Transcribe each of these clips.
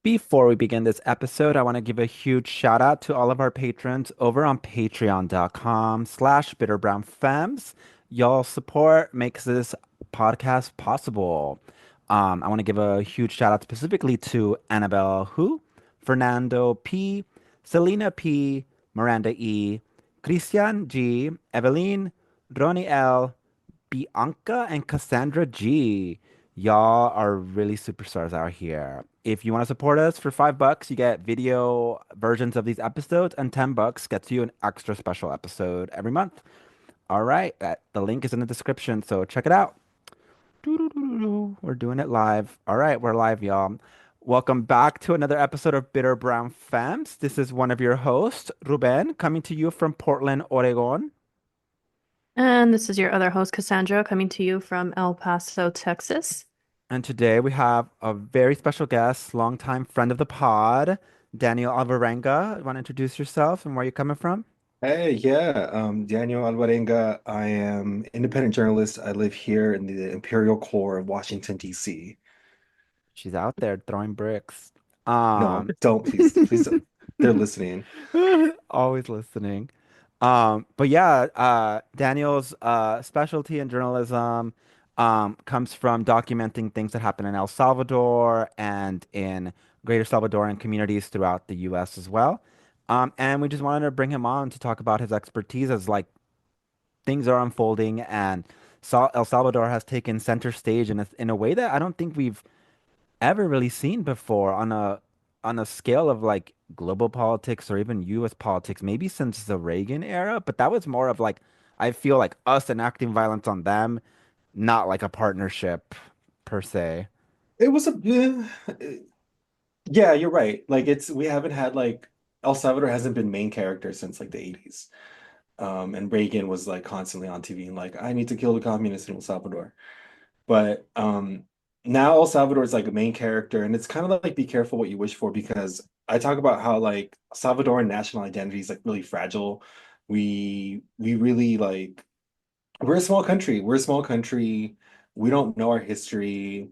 Before we begin this episode, I want to give a huge shout out to all of our patrons over on patreon.com/bitterbrownfems. Y'all support makes this podcast possible. I want to give a huge shout out specifically to Annabelle Hu, Fernando P, Selena P, Miranda E, Christian G, Evelyn, Ronnie L, Bianca and Cassandra G. Y'all are really superstars out here. If you want to support us for $5, you get video versions of these episodes, and $10 gets you an extra special episode every month. All right, the link is in the description, so check it out. Doo-doo-doo-doo-doo. We're doing it live. All right, we're live, y'all. Welcome back to another episode of Bitter Brown Femmes. This is one of your hosts, Ruben, coming to you from Portland, Oregon. And this is your other host, Cassandra, coming to you from El Paso, Texas. And today we have a very special guest, longtime friend of the pod, Daniel Alvarenga. Want to introduce yourself and where you're coming from? Hey, yeah, Daniel Alvarenga. I am independent journalist. I live here in the Imperial Core of Washington, D.C. She's out there throwing bricks. No, Um, don't, please don't. They're listening. always listening. But yeah, Daniel's specialty in journalism comes from documenting things that happen in El Salvador and in greater Salvadoran communities throughout the US as well. And we just wanted to bring him on to talk about his expertise as like things are unfolding and El Salvador has taken center stage in a way that I don't think we've ever really seen before on a scale of like global politics or even US politics, maybe since the Reagan era, but that was more of like I feel like us enacting violence on them, not like a partnership per se. It was yeah, you're right. Like we haven't had like El Salvador hasn't been main character since like the 80s. And Reagan was like constantly on TV and like, I need to kill the communists in El Salvador. But now El Salvador is like a main character, and it's kind of like be careful what you wish for because I talk about how like Salvadoran national identity is like really fragile. We really like we're a small country. We're a small country. We don't know our history,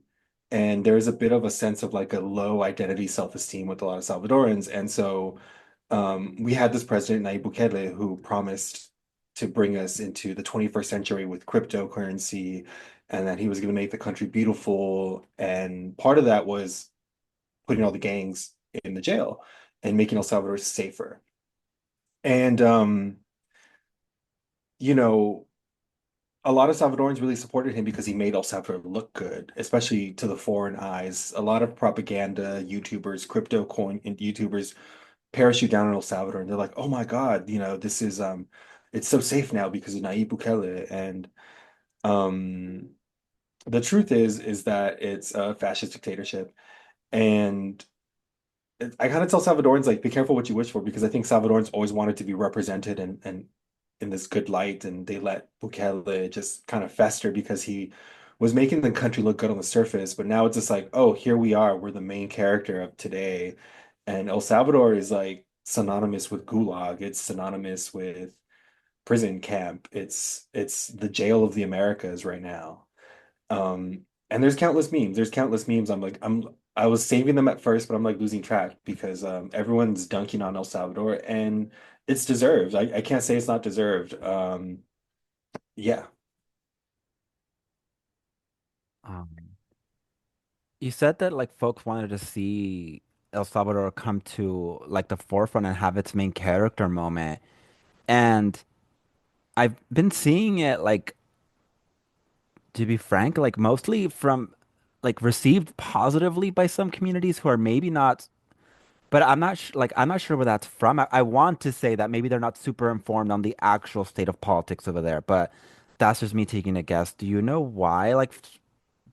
and there's a bit of a sense of like a low identity self-esteem with a lot of Salvadorans. And so we had this president, Nayib Bukele, who promised to bring us into the 21st century with cryptocurrency and that he was going to make the country beautiful. And part of that was putting all the gangs in the jail and making El Salvador safer. And, you know, a lot of Salvadorans really supported him because he made El Salvador look good, especially to the foreign eyes. A lot of propaganda, YouTubers, crypto coin YouTubers parachute down in El Salvador and they're like, oh my God, this is it's so safe now because of Nayib Bukele. And um the truth is that it's a fascist dictatorship. And I kind of tell Salvadorans like, be careful what you wish for because I think Salvadorans always wanted to be represented and in this good light, and they let Bukele just kind of fester because he was making the country look good on the surface. But now it's just like, oh, here we are, we're the main character of today, and El Salvador is like synonymous with Gulag. It's synonymous with prison camp. It's the jail of the Americas right now. And there's countless memes. There's countless memes. I was saving them at first, but I'm like losing track because everyone's dunking on El Salvador and it's deserved. I can't say it's not deserved. Yeah. Um, you said that like folks wanted to see El Salvador come to like the forefront and have its main character moment. And I've been seeing it like to be frank, like mostly from like received positively by some communities who are maybe not, but I'm not sure where that's from. I want to say that maybe they're not super informed on the actual state of politics over there, but that's just me taking a guess. Do you know why like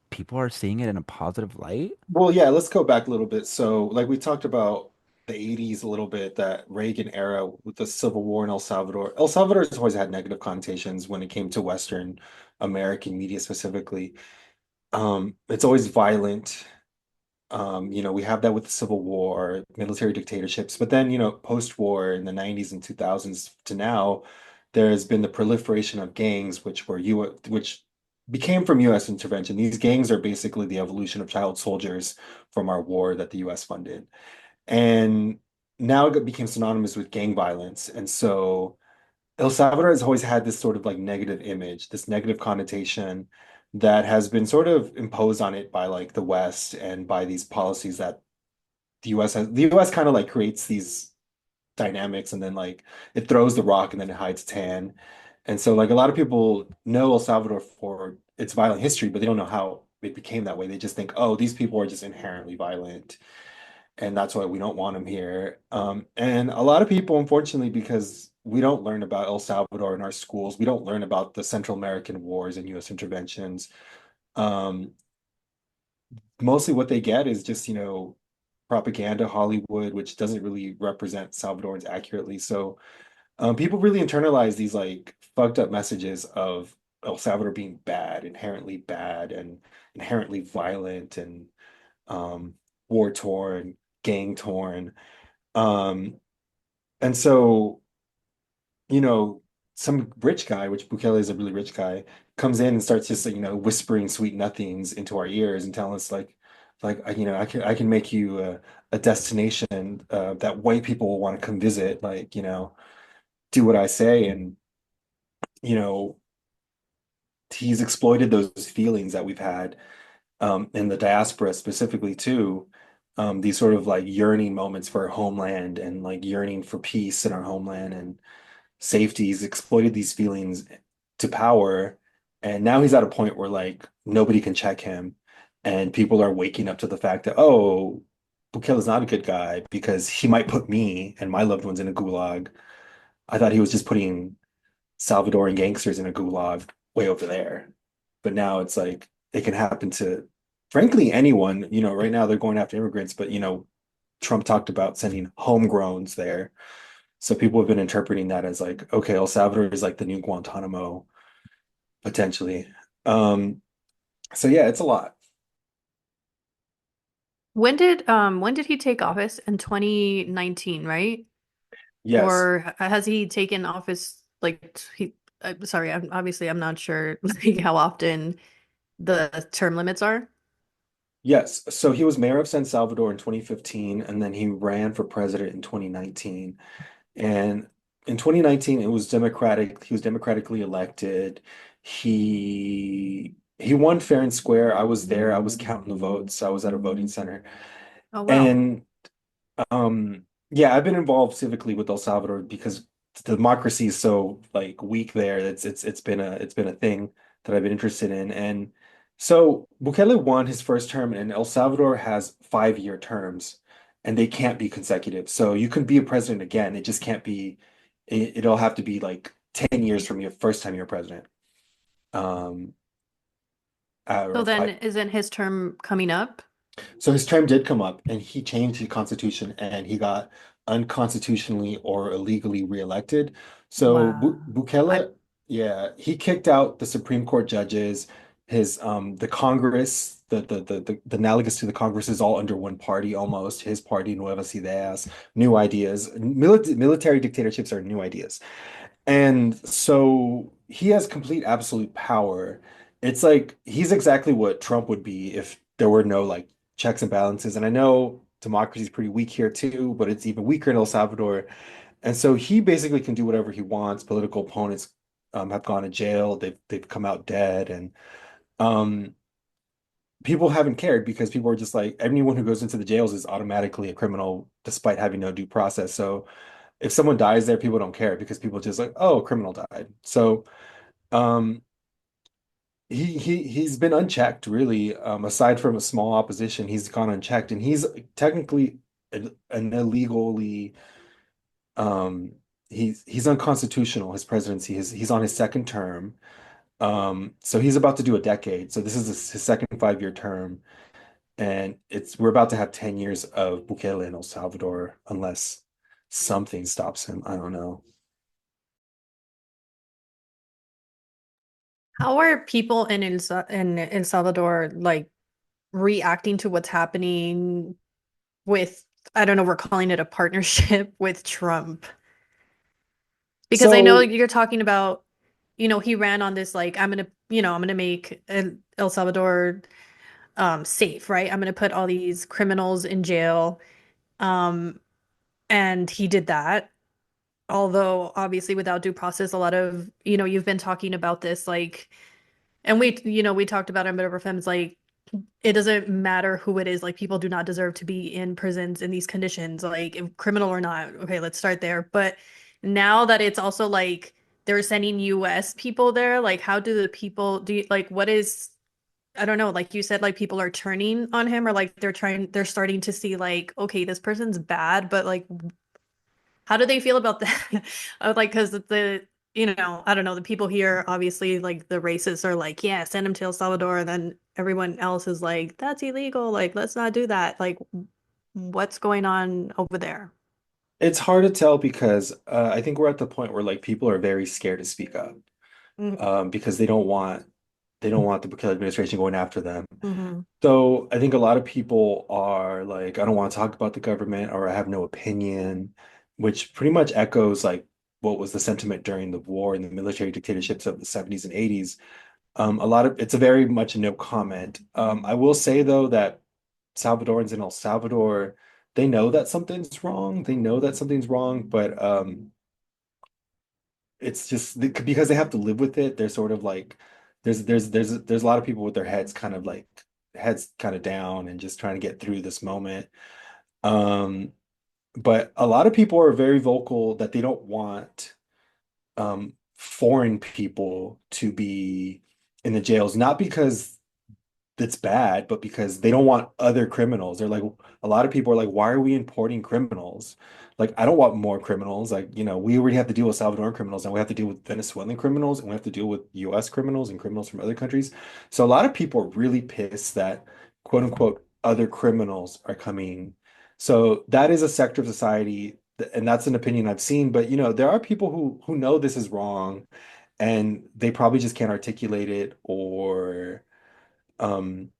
people are seeing it in a positive light? Well, yeah, let's go back a little bit. So, like we talked about the 80s a little bit, that Reagan era with the Civil War in El Salvador. El Salvador has always had negative connotations when it came to Western American media specifically. It's always violent. We have that with the Civil War, military dictatorships, but then, post-war in the 90s and 2000s to now, there's been the proliferation of gangs, which became from U.S. intervention. These gangs are basically the evolution of child soldiers from our war that the U.S. funded. And now it became synonymous with gang violence. And so El Salvador has always had this sort of like negative image, this negative connotation that has been sort of imposed on it by like the West and by these policies that the US has. The US kind of like creates these dynamics and then like it throws the rock and then it hides its hand. And so like a lot of people know El Salvador for its violent history, but they don't know how it became that way. They just think, oh, these people are just inherently violent and that's why we don't want them here. And a lot of people, unfortunately, because we don't learn about El Salvador in our schools, we don't learn about the Central American wars and U.S. interventions. Um, Mostly what they get is just, propaganda, Hollywood, which doesn't really represent Salvadorans accurately. So people really internalize these like fucked up messages of El Salvador being bad, and inherently violent and um, war torn, gang torn. Um, and so, you know, some rich guy, which Bukele is a really rich guy, comes in and starts just, whispering sweet nothings into our ears and telling us I can make you a destination that white people will want to come visit, do what I say. And, you know, he's exploited those feelings that we've had in the diaspora specifically too. These sort of like yearning moments for our homeland and like yearning for peace in our homeland and safety. He's exploited these feelings to power. And now he's at a point where like nobody can check him. And people are waking up to the fact that, oh, Bukele is not a good guy because he might put me and my loved ones in a gulag. I thought he was just putting Salvadoran gangsters in a gulag way over there. But now it's like it can happen to, frankly, anyone. Right now they're going after immigrants, but Trump talked about sending homegrowns there. So people have been interpreting that as like, okay, El Salvador is like the new Guantanamo potentially. Um, so yeah, it's a lot. When did he take office? In 2019, right? Yes, Or has he taken office like he sorry, I'm not sure like how often the term limits are. yes. So he was mayor of San Salvador in 2015, and then he ran for president in 2019. And in 2019, it was Democratic. He was democratically elected. He won fair and square. I was there. I was counting the votes. I was at a voting center. Oh wow. And yeah, I've been involved civically with El Salvador because the democracy is so like weak there. It's been a thing that I've been interested in. And so Bukele won his first term, and El Salvador has 5-year terms, and they can't be consecutive. So you can be a president again. It just can't be. It'll have to be like 10 years from your first time you're president. Um, So or then five. isn't his term coming up? So his term did come up, and he changed the constitution, and he got unconstitutionally or illegally reelected. So Wow. I Bukele, yeah, he kicked out the Supreme Court judges. The Congress, the analogous to the Congress is all under one party almost. His party, Nuevas Ideas, New Ideas. Military dictatorships are new ideas. And so he has complete absolute power. It's like he's exactly what Trump would be if there were no like checks and balances. And I know democracy is pretty weak here too, but it's even weaker in El Salvador. And so he basically can do whatever he wants. Political opponents have gone to jail. They've come out dead, and um, people haven't cared because people are just like anyone who goes into the jails is automatically a criminal despite having no due process. So if someone dies there, people don't care because people just like, oh, a criminal died. So um, he's been unchecked, really. Aside from a small opposition, he's gone unchecked, and he's technically an illegally he's unconstitutional. His presidency, he's on his second term. So he's about to do a decade. So this is his second 5-year term, and we're about to have 10 years of Bukele in El Salvador unless something stops him. I don't know. How are people in in El Salvador like reacting to what's happening with, I don't know, we're calling it a partnership with Trump? Because I know So you're talking about, he ran on this like I'm gonna make El Salvador safe, right? I'm gonna put all these criminals in jail. Um, and he did that. Although obviously without due process, a lot of, you've been talking about this like, and we talked about it in Bit of Femmes, like it doesn't matter who it is, like people do not deserve to be in prisons in these conditions, like if criminal or not. Okay, let's start there. But now that it's also like they're sending US people there, like how do the people do you, like what is I don't know, like you said, like people are turning on him or like they're starting to see like, okay, this person's bad, but like how do they feel about that? Like, because I don't know, the people here, obviously, like the racists are like, yeah, send him to El Salvador. And then everyone else is like, that's illegal. Like, let's not do that. Like, what's going on over there? It's hard to tell because I think we're at the point where like people are very scared to speak up because they don't want the Bukele administration going after them. Mm-hmm. So I think a lot of people are like, I don't want to talk about the government or I have no opinion, which pretty much echoes like what was the sentiment during the war and the military dictatorships of the 70s and 80s. It's a very much a no comment. I will say though that Salvadorans in El Salvador, they know that something's wrong. They know that something's wrong, but it's just because they have to live with it. They're sort of like there's a lot of people with their heads kind of down and just trying to get through this moment. Um, but a lot of people are very vocal that they don't want foreign people to be in the jails, not because that's bad, but because they don't want other criminals. They're like, a lot of people are like, why are we importing criminals? Like, I don't want more criminals. Like, we already have to deal with Salvadoran criminals, and we have to deal with Venezuelan criminals, and we have to deal with US criminals and criminals from other countries. So a lot of people are really pissed that quote unquote other criminals are coming. So that is a sector of society, and that's an opinion I've seen. But there are people who know this is wrong, and they probably just can't articulate it or um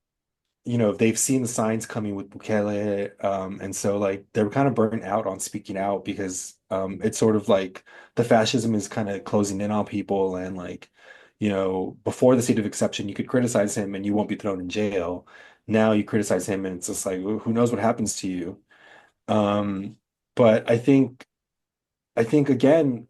they've seen the signs coming with Bukele, and so like they're kind of burnt out on speaking out because it's sort of like the fascism is kind of closing in on people, and like, before the state of exception, you could criticize him and you won't be thrown in jail. Now you criticize him and it's just like who knows what happens to you. Um, but I think again,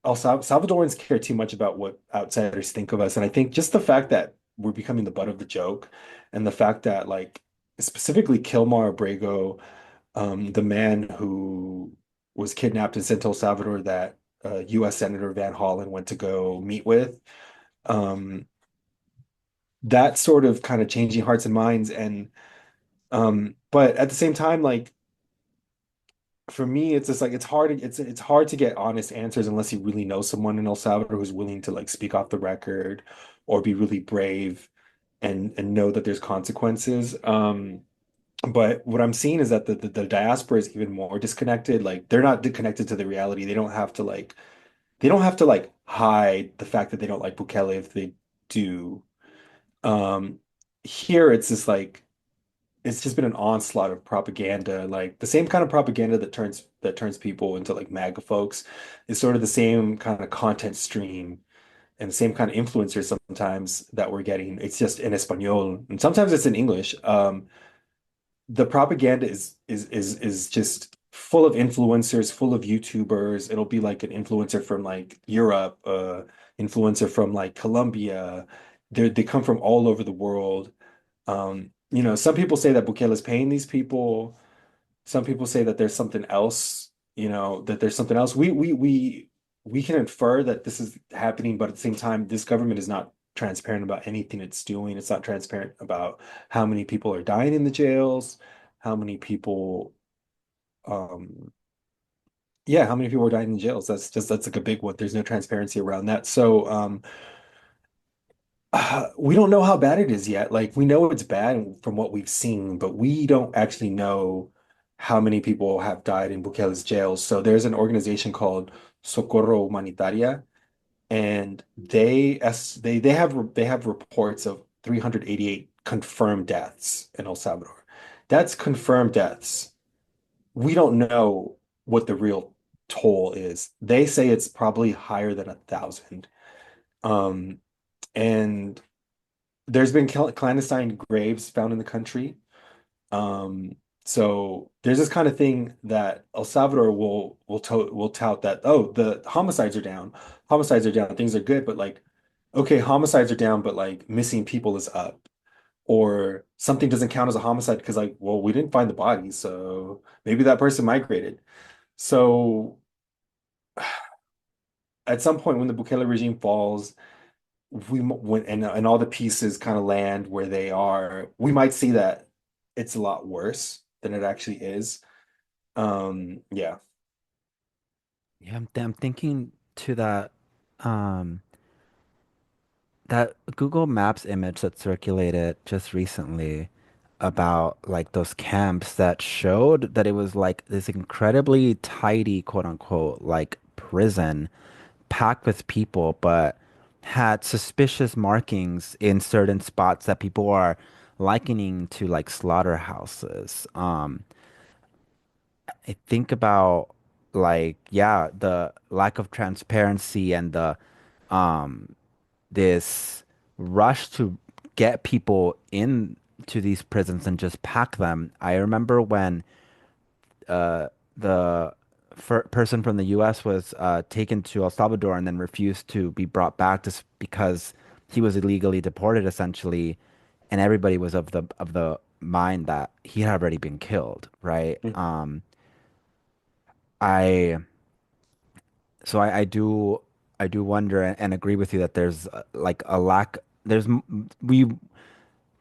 Salvadorans care too much about what outsiders think of us. And I think just the fact that we're becoming the butt of the joke and the fact that, like, specifically Kilmar Abrego, the man who was kidnapped and sent to El Salvador that US Senator Van Hollen went to go meet with, um, that sort of kind of changing hearts and minds. And, but at the same time, like, for me, it's just like it's hard to get honest answers unless you really know someone in El Salvador who's willing to like speak off the record or be really brave and know that there's consequences. But what I'm seeing is that the diaspora is even more disconnected. Like they're not connected to the reality. They don't have to like hide the fact that they don't like Bukele if they do. Um, Here it's just like it's just been an onslaught of propaganda, like the same kind of propaganda that turns people into like MAGA folks is sort of the same kind of content stream and the same kind of influencers sometimes that we're getting. It's just in Espanol and sometimes it's in English. The propaganda is just full of influencers, full of YouTubers. It'll be like an influencer from like Europe, influencer from like Colombia. They come from all over the world. Some people say that Bukele is paying these people. Some people say that there's something else, that there's something else. We can infer that this is happening, but at the same time, this government is not transparent about anything it's doing. It's not transparent about how many people are dying in the jails, how many people, um, yeah, how many people are dying in jails. That's like a big one. There's no transparency around that. So, we don't know how bad it is yet. Like we know it's bad from what we've seen, but we don't actually know how many people have died in Bukele's jails. So there's an organization called Socorro Humanitaria, and they have reports of 388 confirmed deaths in El Salvador. That's confirmed deaths. We don't know what the real toll is. They say it's probably higher than 1,000. Um, and there's been clandestine graves found in the country. Um, so there's this kind of thing that El Salvador will tout that, oh, the homicides are down. Homicides are down, things are good, but like, okay, homicides are down, but like missing people is up. Or something doesn't count as a homicide because like, well, we didn't find the body, so maybe that person migrated. So at some point when the Bukele regime falls, when and all the pieces kind of land where they are, we might see that it's a lot worse than it actually is. Yeah. Yeah, I'm thinking to um, that Google Maps image that circulated just recently about like those camps that showed that it was like this incredibly tidy, quote unquote, like prison packed with people, but had suspicious markings in certain spots that people are likening to like slaughterhouses. I think about like, yeah, the lack of transparency and the um this rush to get people into these prisons and just pack them. I remember when the person from the U.S. was taken to El Salvador and then refused to be brought back just because he was illegally deported, essentially, and everybody was of the mind that he had already been killed, right? I I do wonder and agree with you that there's like a lack. We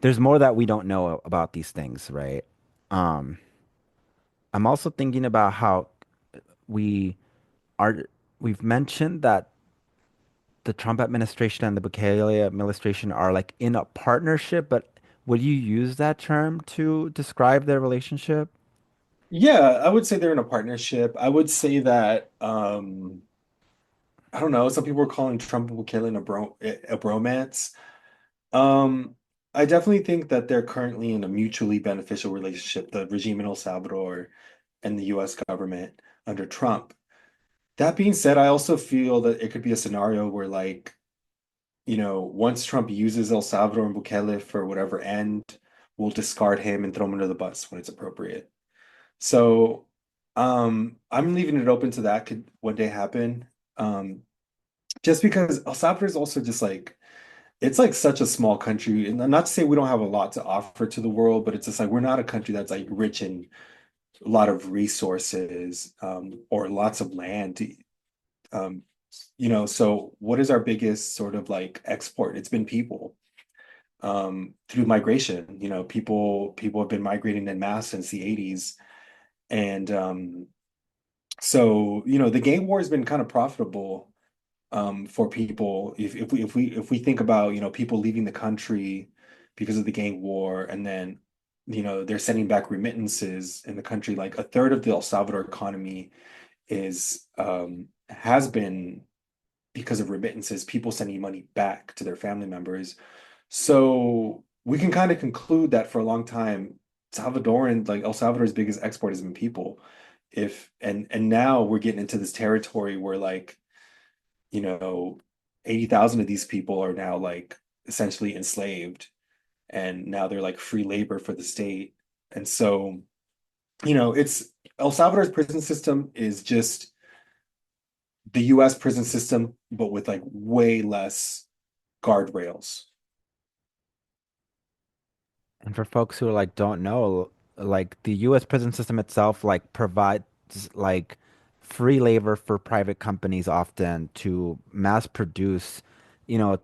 there's more that we don't know about these things, right? Um, I'm also thinking about how we are, we've mentioned that the Trump administration and the Bukele administration are like in a partnership, but would you use that term to describe their relationship? Yeah, I would say they're in a partnership. I would say that I don't know, some people are calling Trump and Bukele a bromance. Um, I definitely think that they're currently in a mutually beneficial relationship, the regime in El Salvador and the US government under Trump. That being said, I also feel that it could be a scenario where, like, once Trump uses El Salvador and Bukele for whatever end, we'll discard him and throw him under the bus when it's appropriate. So, I'm leaving it open to that could one day happen. Um, just because El Salvador is also just like it's like such a small country, and not to say we don't have a lot to offer to the world, but it's just like we're not a country that's like rich in a lot of resources, or lots of land. Um, so what is our biggest sort of like export? It's been people, through migration. People have been migrating en masse since the 80s. And the gang war has been kind of profitable, for people. If we think about, people leaving the country because of the gang war, and then, they're sending back remittances in the country, like a third of the El Salvador economy has been because of remittances, people sending money back to their family members. So we can kind of conclude that for a long time, Salvadoran, like El Salvador's biggest export has been people. If and now we're getting into this territory where like, you know, 80,000 of these people are now like essentially enslaved, and now they're like free labor for the state. And so, it's El Salvador's prison system is just the US prison system, but with like way less guardrails. And for folks who like don't know, like the U.S. prison system itself like provides like free labor for private companies often to mass produce, you know,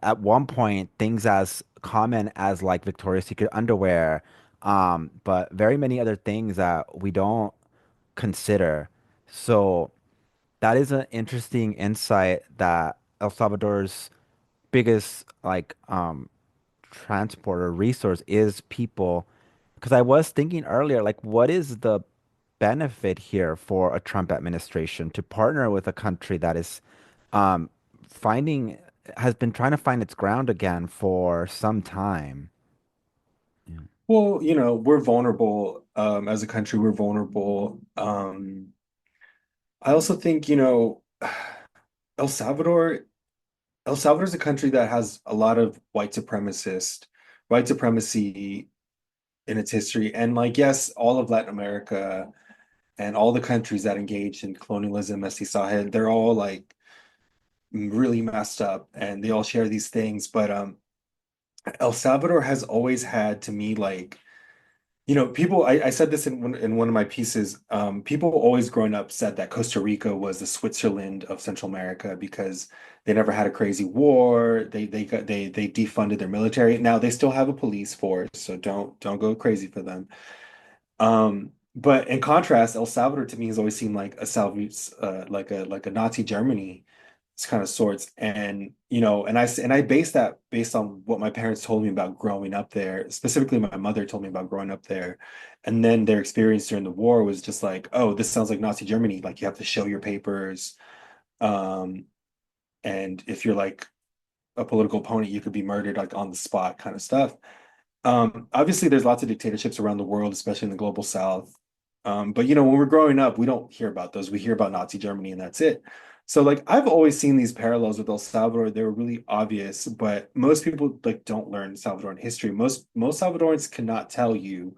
at one point things as common as like Victoria's Secret underwear, but very many other things that we don't consider. So that is an interesting insight that El Salvador's biggest like transport or resource is people. Because I was thinking earlier, like, what is the benefit here for a Trump administration to partner with a country that is um, finding, has been trying to find its ground again for some time? Yeah. Well, we're vulnerable, as a country, we're vulnerable. I also think, El Salvador. El Salvador is a country that has a lot of white supremacy in its history. And like, yes, all of Latin America and all the countries that engaged in colonialism, mestizaje, they're all like really messed up and they all share these things. But El Salvador has always had to me like, people, I said this in one of my pieces. People always growing up said that Costa Rica was the Switzerland of Central America because they never had a crazy war. They defunded their military. Now they still have a police force, so don't go crazy for them. But in contrast, El Salvador to me has always seemed like a like a Nazi Germany, it's kind of sorts. And and I base that based on what my parents told me about growing up there. Specifically, my mother told me about growing up there, and then their experience during the war was just like, oh, this sounds like Nazi Germany. Like you have to show your papers, um, and if you're like a political opponent, you could be murdered like on the spot, kind of stuff. Obviously, there's lots of dictatorships around the world, especially in the global south. But when we're growing up, we don't hear about those. We hear about Nazi Germany and that's it. So like I've always seen these parallels with El Salvador. They were really obvious, but most people like don't learn Salvadoran history. Most Salvadorans cannot tell you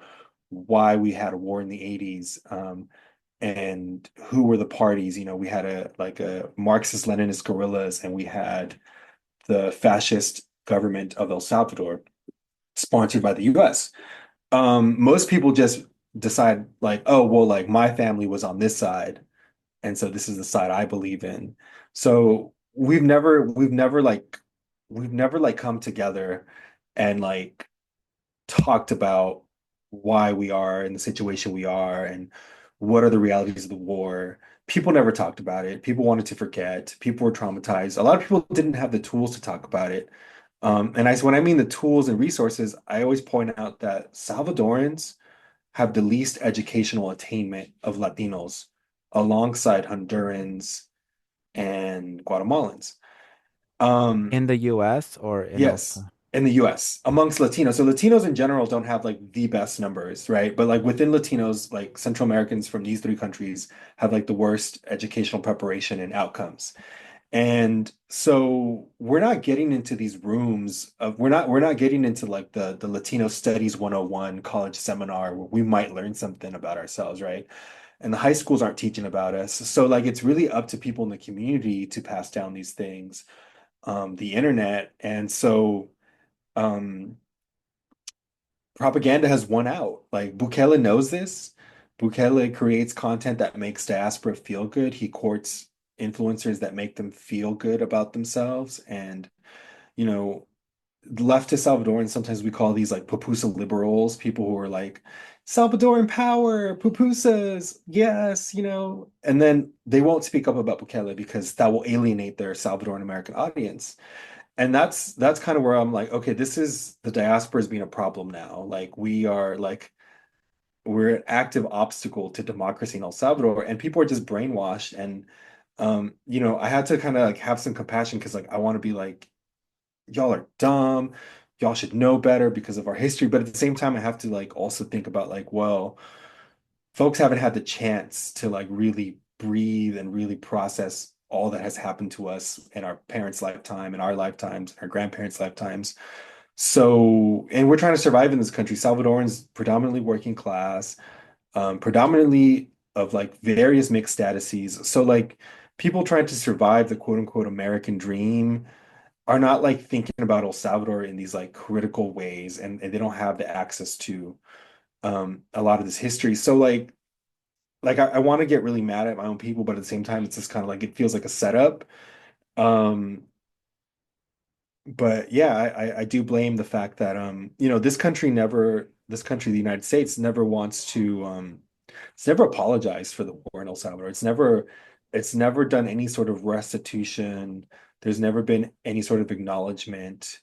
why we had a war in the 80s, and who were the parties. We had a Marxist-Leninist guerrillas and we had the fascist government of El Salvador sponsored by the US. Most people just decide like, oh, well, like my family was on this side, and so this is the side I believe in. So we've never like come together and like talked about why we are in the situation we are and what are the realities of the war. People never talked about it. People wanted to forget. People were traumatized. A lot of people didn't have the tools to talk about it. When I mean the tools and resources, I always point out that Salvadorans have the least educational attainment of Latinos alongside Hondurans and Guatemalans. Um, In the US or in Yes, also? in the US amongst Latinos. So Latinos in general don't have like the best numbers, right? But like within Latinos, like Central Americans from these three countries have like the worst educational preparation and outcomes. And so we're not getting into these rooms of we're not getting into like the Latino Studies 101 college seminar where we might learn something about ourselves, right? And the high schools aren't teaching about us. So like it's really up to people in the community to pass down these things, the internet. And so um, propaganda has won out. Like Bukele knows this. Bukele creates content that makes diaspora feel good. He courts influencers that make them feel good about themselves. And, you know, leftist Salvadorans, sometimes we call these like pupusa liberals, people who are like, Salvadoran power, pupusas, yes, and then they won't speak up about Bukele because that will alienate their Salvadoran American audience. And that's kind of where I'm like, okay, this is the diaspora is being a problem now. Like we're an active obstacle to democracy in El Salvador, and people are just brainwashed. And I had to kind of like have some compassion because like I want to be like, y'all are dumb, y'all should know better because of our history. But at the same time, I have to like also think about like, well, folks haven't had the chance to like really breathe and really process all that has happened to us in our parents' lifetime, in our lifetimes, in our grandparents' lifetimes. So, and we're trying to survive in this country. Salvadorans, predominantly working class, predominantly of like various mixed statuses. So, like, people trying to survive the quote unquote American dream are not like thinking about El Salvador in these like critical ways, and they don't have the access to a lot of this history. So, like I want to get really mad at my own people, but at the same time, it's just kind of like it feels like a setup. Um, but yeah, I do blame the fact that this country, the United States, never wants to it's never apologized for the war in El Salvador. It's never done any sort of restitution. There's never been any sort of acknowledgement.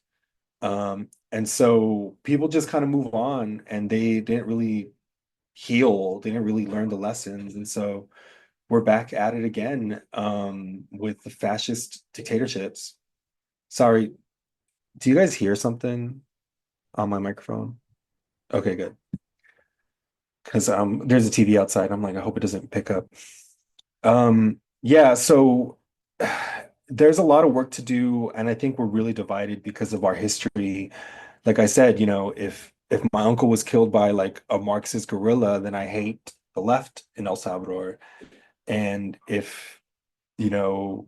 And so people just kind of move on and they didn't really heal, they didn't really learn the lessons. And so we're back at it again, with the fascist dictatorships. Sorry, do you guys hear something on my microphone? Okay, good. Because there's a TV outside. I'm like, I hope it doesn't pick up. Yeah, so there's a lot of work to do, and I think we're really divided because of our history. Like I said, if my uncle was killed by like a Marxist guerrilla, then I hate the left in El Salvador. And if, you know,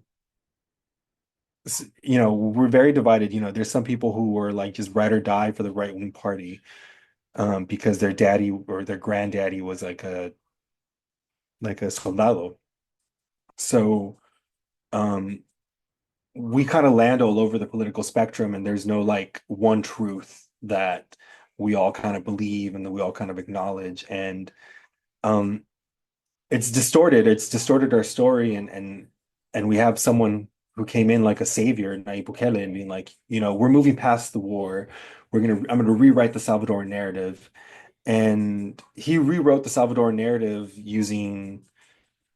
we're very divided. There's some people who were like just ride or die for the right wing party, because their daddy or their granddaddy was like a soldado. So um, we kind of land all over the political spectrum, and there's no like one truth that we all kind of believe and that we all kind of acknowledge. And um, it's distorted. It's distorted our story, and we have someone who came in like a savior, Nayib Bukele, and being like, we're moving past the war. I'm gonna rewrite the Salvadoran narrative. And he rewrote the Salvadoran narrative using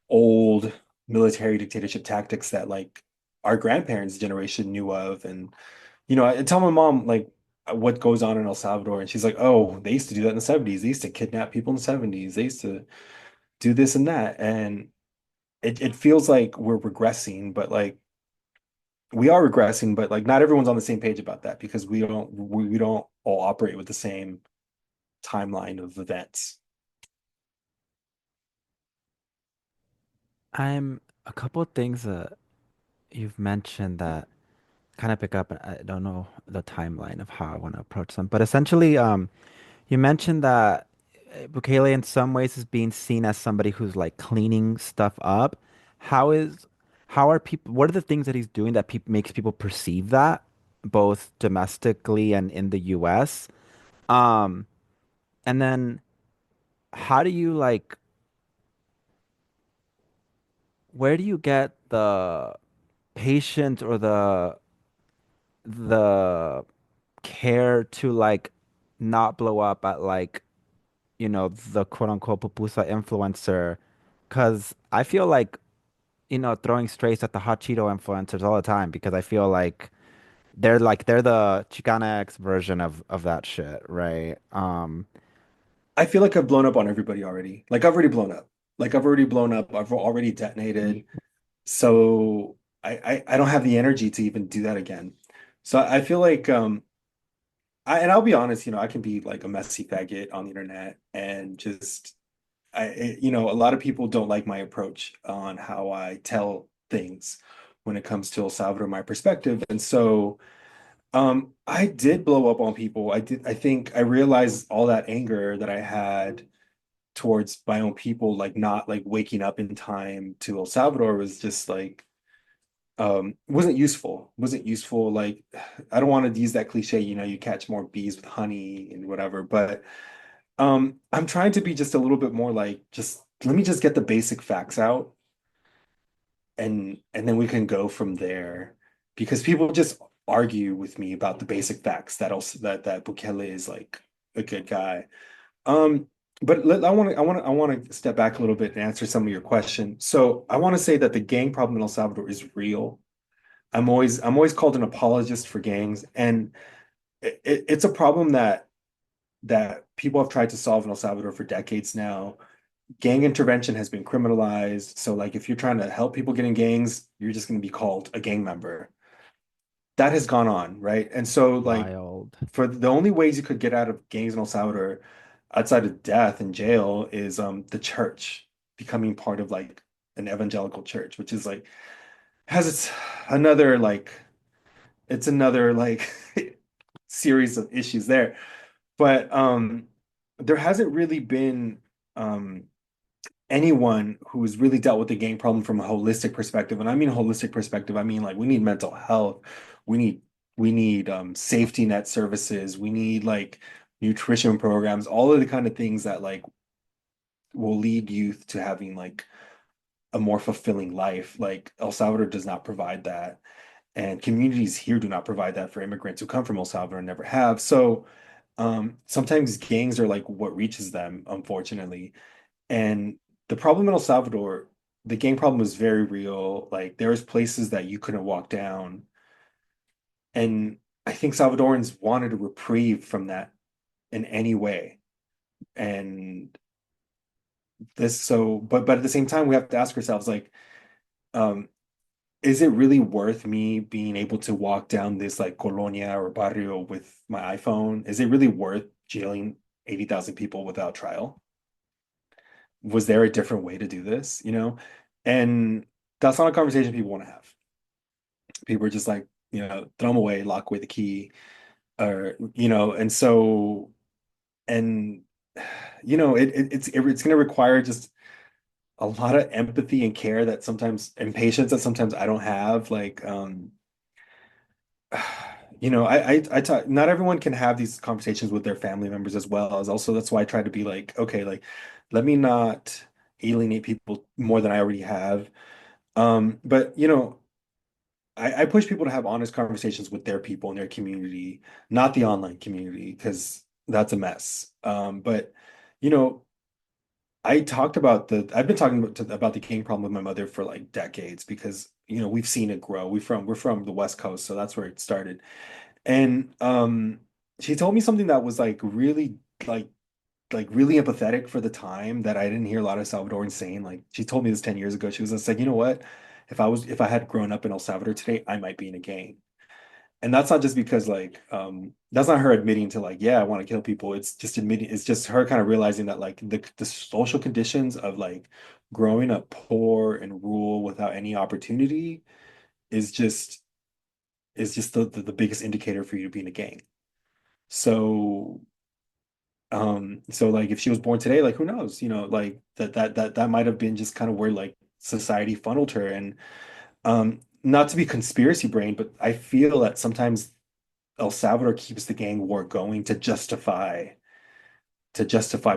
old military dictatorship tactics that like our grandparents' generation knew of. And I tell my mom like what goes on in El Salvador, and she's like, "Oh, they used to do that in the 70s. They used to kidnap people in the 70s. They used to do this and that." And it feels like we're regressing, but like we are regressing, but like not everyone's on the same page about that because we don't all operate with the same timeline of events. I'm a couple of things that you've mentioned that kind of pick up. I don't know the timeline of how I want to approach them, but essentially, you mentioned that Bukele in some ways is being seen as somebody who's like cleaning stuff up. How is, how are people, what are the things that he's doing that peop makes people perceive that, both domestically and in the US? Um, and then how do you like, where do you get the patience or the care to like not blow up at like, the quote unquote pupusa influencer? Because I feel like, throwing strays at the hot Cheeto influencers all the time because I feel like they're the Chicana X version of that shit, right? I feel like I've blown up on everybody already. Like I've already blown up. Like I've already blown up. I've already detonated. So I don't have the energy to even do that again. So I feel like and I'll be honest, I can be like a messy faggot on the internet and just a lot of people don't like my approach on how I tell things when it comes to El Salvador, my perspective. And so I did blow up on people. I think I realized all that anger that I had towards my own people, like not like waking up in time to El Salvador was just like wasn't useful. Like I don't want to use that cliche, you catch more bees with honey and whatever, but I'm trying to be just a little bit more like just let me just get the basic facts out, and then we can go from there because people just argue with me about the basic facts that also that Bukele is like a good guy. Um, but I want to step back a little bit and answer some of your questions. So I want to say that the gang problem in El Salvador is real. I'm always called an apologist for gangs, and it's a problem that people have tried to solve in El Salvador for decades now. Gang intervention has been criminalized. So like if you're trying to help people get in gangs, you're just going to be called a gang member. That has gone on, right? And so like Wild. for the only ways you could get out of gangs in El Salvador outside of death and jail is the church becoming part of like an evangelical church, which is like has its another like it's another like series of issues there. But there hasn't really been um anyone who's really dealt with the gang problem from a holistic perspective. And I mean holistic perspective, I mean like we need mental health, we need safety net services, we need like nutrition programs, all of the kind of things that like will lead youth to having like a more fulfilling life. Like El Salvador does not provide that. And communities here do not provide that for immigrants who come from El Salvador and never have. So sometimes gangs are like what reaches them, unfortunately. And the problem in El Salvador, the gang problem was very real. Like there was places that you couldn't walk down. And I think Salvadorans wanted a reprieve from that in any way. And but at the same time, we have to ask ourselves, like, um, is it really worth me being able to walk down this like colonia or barrio with my iPhone? Is it really worth jailing 80,000 people without trial? Was there a different way to do this, you know? And that's not a conversation people want to have. People are just like, throw them away, lock away the key, or, and so, and, it's going to require just a lot of empathy and care that sometimes, and patience that sometimes I don't have. Like, I talk, not everyone can have these conversations with their family members as well as also that's why I try to be like, okay, like let me not alienate people more than I already have. But I push people to have honest conversations with their people in their community, not the online community, because that's a mess. But you know, I've been talking about the gang problem with my mother for like decades because we've seen it grow. We're from the West Coast, so that's where it started. And she told me something that was like really like really empathetic for the time that I didn't hear a lot of Salvadorans saying. Like she told me this 10 years ago. She was just like, you know what? If I had grown up in El Salvador today, I might be in a gang. And that's not just because like that's not her admitting to like, yeah, I want to kill people. It's just her kind of realizing that like the social conditions of like growing up poor and rural without any opportunity is just the biggest indicator for you to be in a gang. So, so like if she was born today, like who knows, like that might have been just kind of where like society funneled her. And not to be conspiracy brain, but I feel that sometimes El Salvador keeps the gang war going to justify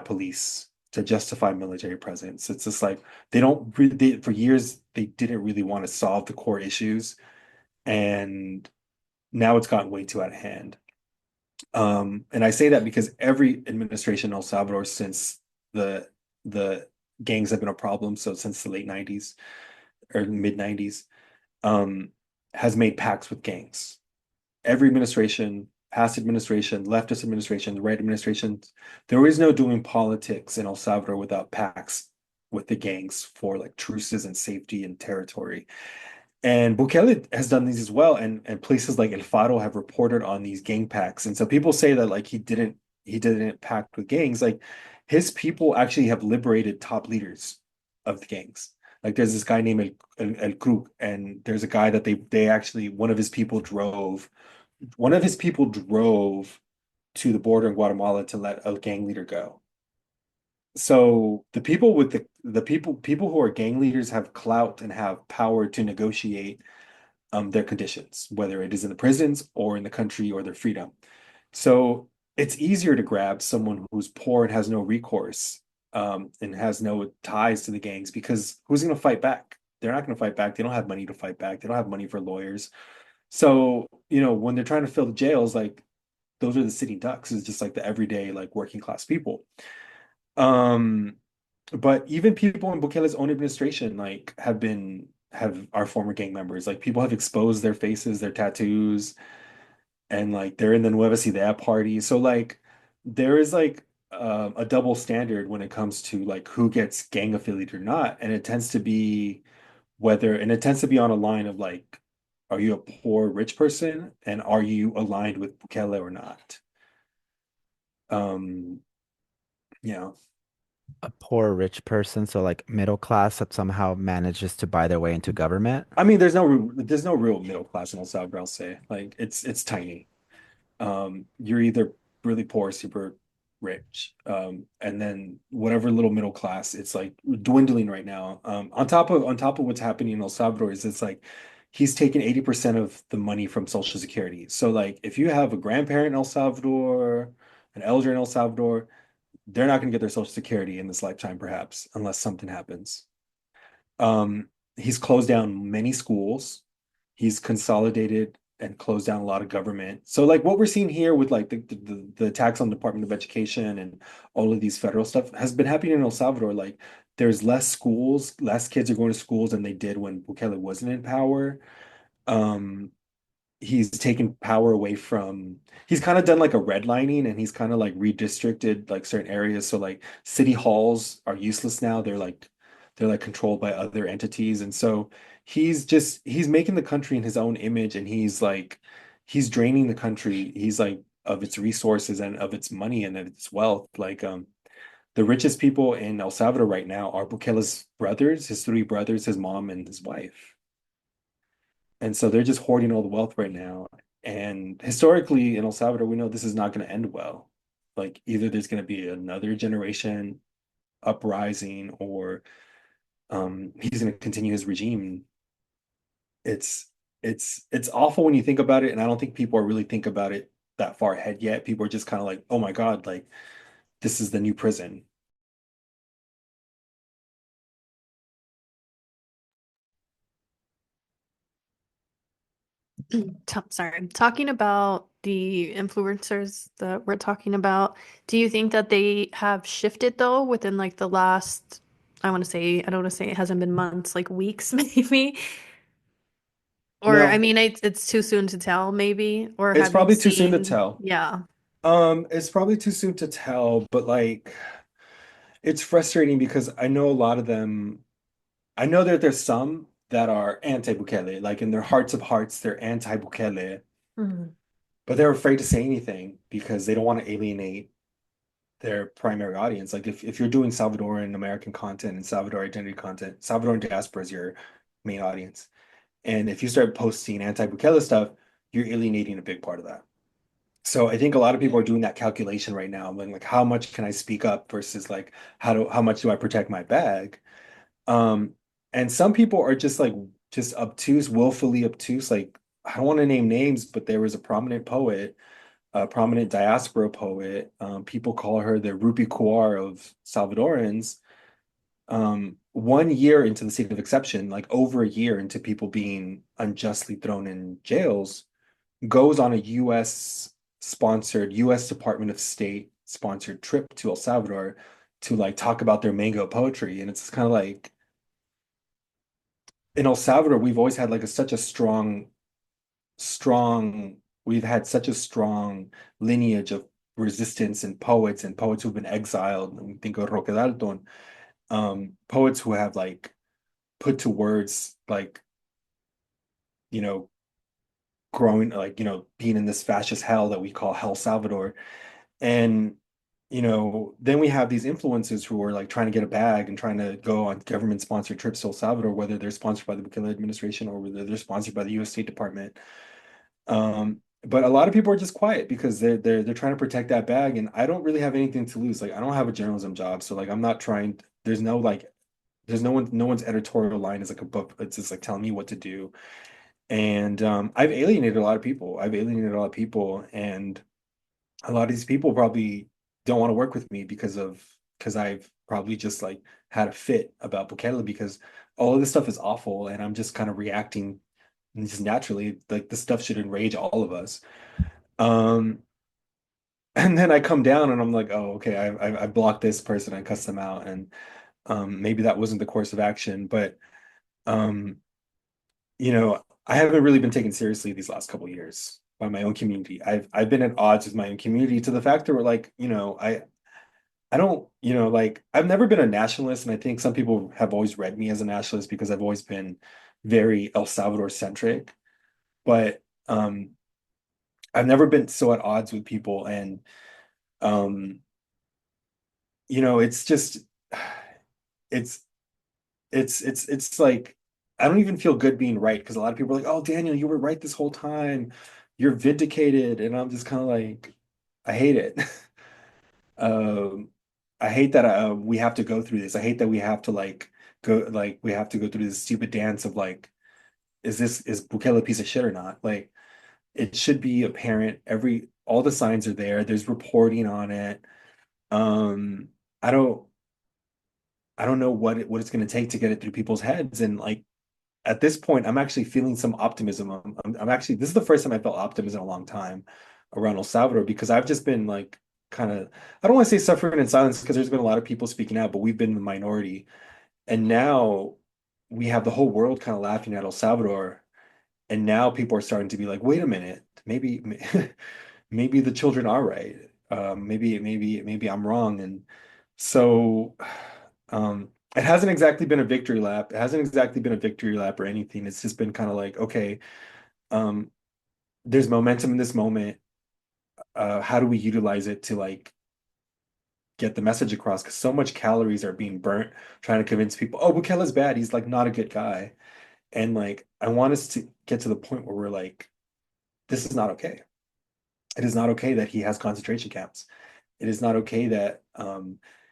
police, to justify military presence. It's just like they don't really, for years they didn't really want to solve the core issues, and now it's gotten way too out of hand. And I say that because every administration in El Salvador since the the gangs have been a problem, so since the late 90s or mid 90s, um, has made pacts with gangs. Every administration, past administration, leftist administration, the right administrations, there is no doing politics in El Salvador without pacts with the gangs for like truces and safety and territory. And Bukele has done these as well, and places like El Faro have reported on these gang pacts. And so people say that like he didn't pact with gangs. Like his people actually have liberated top leaders of the gangs. Like there's this guy named El Krug, and there's a guy that they actually one of his people drove to the border in Guatemala to let a gang leader go. So the people with the people who are gang leaders have clout and have power to negotiate their conditions, whether it is in the prisons or in the country or their freedom. So it's easier to grab someone who's poor and has no recourse, and has no ties to the gangs because who's going to fight back? They're not going to fight back. They don't have money to fight back. They don't have money for lawyers. So, when they're trying to fill the jails, like those are the sitting ducks, is just like the everyday, like working class people. Um, but even people in Bukele's own administration, like, have are former gang members. Like people have exposed their faces, their tattoos, and like they're in the Nueva Ciudad party. So like there is like a double standard when it comes to like who gets gang affiliated or not. And it tends to be on a line of like, are you a poor rich person and are you aligned with Bukele or not? Um, yeah. A poor rich person, so like middle class that somehow manages to buy their way into government. I mean, there's no real middle class in El Salvador, I'll say. Like it's tiny. You're either really poor or super rich. And then whatever little middle class, it's like dwindling right now. On top of what's happening in El Salvador is it's like he's taking 80% of the money from Social Security. So like if you have a grandparent in El Salvador, an elder in El Salvador, they're not going to get their Social Security in this lifetime, perhaps, unless something happens. He's closed down many schools. He's consolidated and closed down a lot of government. So like what we're seeing here with like the attacks on the Department of Education and all of these federal stuff has been happening in El Salvador. Like there's less schools, less kids are going to schools than they did when Bukele wasn't in power. Um, he's taken power away from he's kind of done like a redlining and he's kind of like redistricted like certain areas. So like city halls are useless now. they're like controlled by other entities. And so he's making the country in his own image, and he's draining the country. He's like of its resources and of its money and of its wealth. Like the richest people in El Salvador right now are Bukele's brothers, his three brothers, his mom, and his wife. And so they're just hoarding all the wealth right now. And historically in El Salvador, we know this is not going to end well. Like either there's going to be another generation uprising, or he's going to continue his regime. It's it's awful when you think about it, and I don't think people are really think about it that far ahead yet. People are just kind of like, oh my God, like this is the new prison. Sorry, talking about the influencers that we're talking about, do you think that they have shifted though within like the last, I want to say, I don't want to say it hasn't been months, like weeks maybe? Or I No, mean, it's too soon to tell maybe, or it's have you probably too soon to seen? tell. Yeah. It's probably too soon to tell, but like it's frustrating because I know a lot of them. I know that there's some that are anti-Bukele, like in their hearts of hearts, they're anti-Bukele, Mhm. but they're afraid to say anything because they don't want to alienate their primary audience. Like if you're doing Salvadoran American content and Salvador identity content, Salvadoran diaspora is your main audience. And if you start posting anti-Bukele stuff, you're alienating a big part of that. So I think a lot of people are doing that calculation right now, like how much can I speak up versus like how much do I protect my bag? Um, and some people are just like just obtuse, willfully obtuse. Like I don't want to name names, but there was a prominent poet, a prominent diaspora poet. People call her the Rupi Kaur of Salvadorans. 1 year into the state of exception, like over a year into people being unjustly thrown in jails, goes on a U.S. sponsored, U.S. Department of State sponsored trip to El Salvador to like talk about their mango poetry. And it's kind of like in El Salvador, we've always had like such a strong, we've had such a strong lineage of resistance and poets who've been exiled. And we think of Roque Dalton, poets who have like put to words like, you know, growing, like, being in this fascist hell that we call Hell Salvador. And, then we have these influencers who are like trying to get a bag and trying to go on government sponsored trips to El Salvador, whether they're sponsored by the Bukele administration or whether they're sponsored by the US State Department. But a lot of people are just quiet because they're trying to protect that bag. And I don't really have anything to lose. Like I don't have a journalism job. So like I'm not trying, there's no one's editorial line is like a book. It's just like telling me what to do. And I've alienated a lot of people. I've alienated a lot of people, and a lot of these people probably don't want to work with me because I've probably just like had a fit about Bukele because all of this stuff is awful, and I'm just kind of reacting just naturally. Like this stuff should enrage all of us. Um, and then I come down and I'm like, oh, okay, I blocked this person, I cussed them out, and maybe that wasn't the course of action, but um, I haven't really been taken seriously these last couple of years by my own community. I've been at odds with my own community to the fact that we're like, I don't, like I've never been a nationalist, and I think some people have always read me as a nationalist because I've always been very El Salvador centric. But I've never been so at odds with people, and um, it's just it's it's like I don't even feel good being right because a lot of people are like, "Oh, Daniel, you were right this whole time. You're vindicated," and I'm just kind of like, I hate it. Um, I hate that we have to go through this. I hate that we have to we have to go through this stupid dance of like, is Bukele a piece of shit or not? Like, it should be apparent. All the signs are there. There's reporting on it. Um, I don't I don't know what it's going to take to get it through people's heads, and like at this point, I'm actually feeling some optimism. I'm actually, this is the first time I felt optimism in a long time around El Salvador because I've just been like kind of, I don't want to say suffering in silence because there's been a lot of people speaking out, but we've been the minority. And now we have the whole world kind of laughing at El Salvador. And now people are starting to be like, wait a minute, maybe, maybe the children are right. Maybe I'm wrong. And so, it hasn't exactly been a victory lap. It hasn't exactly been a victory lap or anything. It's just been kind of like, okay, um, there's momentum in this moment. How do we utilize it to like get the message across? Because so much calories are being burnt trying to convince people, oh, Bukele's bad. He's like not a good guy. And like, I want us to get to the point where we're like, this is not okay. It is not okay that he has concentration camps. It is not okay that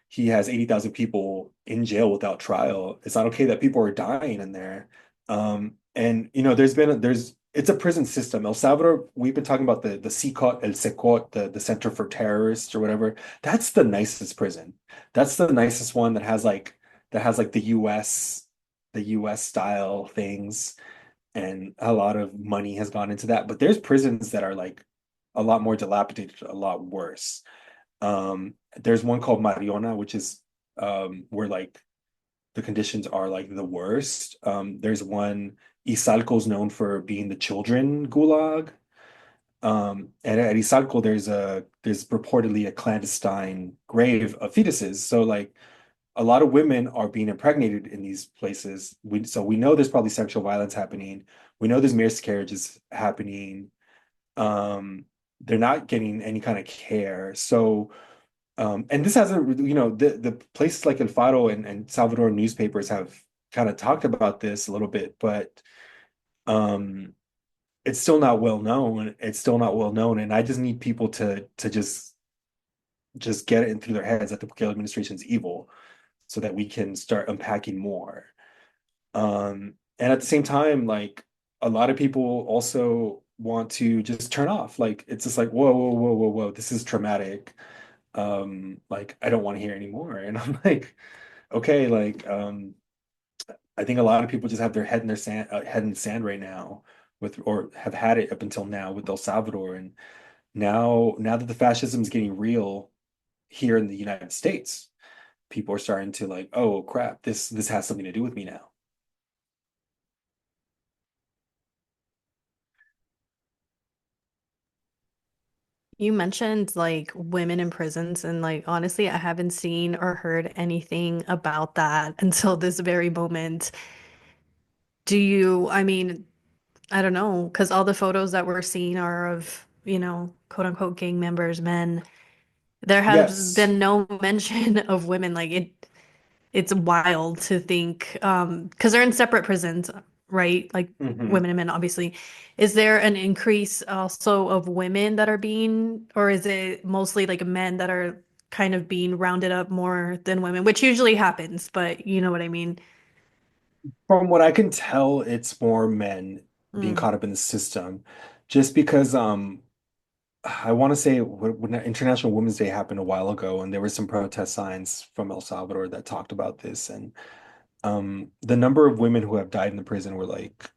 he has 80,000 people in jail without trial. It's not okay that people are dying in there. And you know, it's a prison system. El Salvador, we've been talking about the CCOT, El Secot, the Center for Terrorists or whatever. That's the nicest prison. That's the nicest one that has like the US style things, and a lot of money has gone into that. But there's prisons that are like a lot more dilapidated, a lot worse. There's one called Mariona, which is where like the conditions are like the worst. There's one, Izalco's known for being the children gulag. And at Izalco, there's reportedly a clandestine grave of fetuses. So like a lot of women are being impregnated in these places. So we know there's probably sexual violence happening. We know there's miscarriages happening. They're not getting any kind of care. So and this hasn't, you know, the places like El Faro and Salvador newspapers have kind of talked about this a little bit, but um, it's still not well known. It's still not well known, and I just need people to just get it in through their heads that the Bukele administration is evil, so that we can start unpacking more. And at the same time, like a lot of people also want to just turn off. Like it's just like, whoa, whoa, whoa, whoa, whoa, this is traumatic. Like I don't want to hear anymore. And I'm like, okay, like I think a lot of people just have their head in their head in the sand right now with, or have had it up until now with El Salvador. And now that the fascism is getting real here in the United States, people are starting to like, oh crap, this has something to do with me now. You mentioned like women in prisons, and like honestly, I haven't seen or heard anything about that until this very moment. I mean, I don't know, because all the photos that we're seeing are of, quote unquote gang members, men. There has Yes. been no mention of women. It's wild to think, because they're in separate prisons, right? Like Hmm. women and men, obviously. Is there an increase also of women that are or is it mostly like men that are kind of being rounded up more than women, which usually happens, but you know what I mean? From what I can tell, it's more men being Mm, caught up in the system, just because I want to say when International Women's Day happened a while ago, and there were some protest signs from El Salvador that talked about this, and the number of women who have died in the prison were like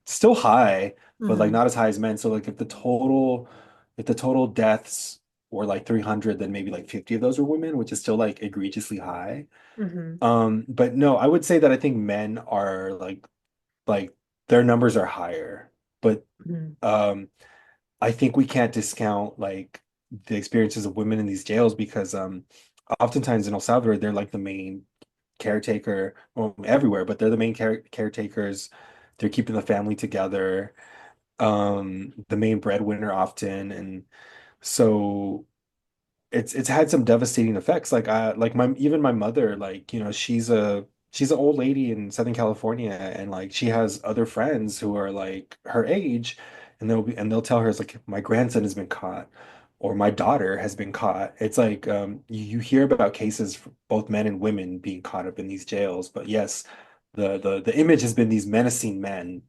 still high, but like hmm not as high as men. So like if the total deaths were like 300, then maybe like 50 of those were women, which is still like egregiously high. hmm But no, I would say that I think men are like their numbers are higher, but hmm um I think we can't discount like the experiences of women in these jails because oftentimes in El Salvador they're like the main caretaker, well, everywhere, but they're the main caretakers. They're keeping the family together, the main breadwinner often, and so it's had some devastating effects. Like I like my even my mother, like, you know, she's an old lady in Southern California, and like she has other friends who are like her age, and they'll tell her it's like my grandson has been caught or my daughter has been caught. It's like you hear about cases for both men and women being caught up in these jails, but yes, the image has been these menacing men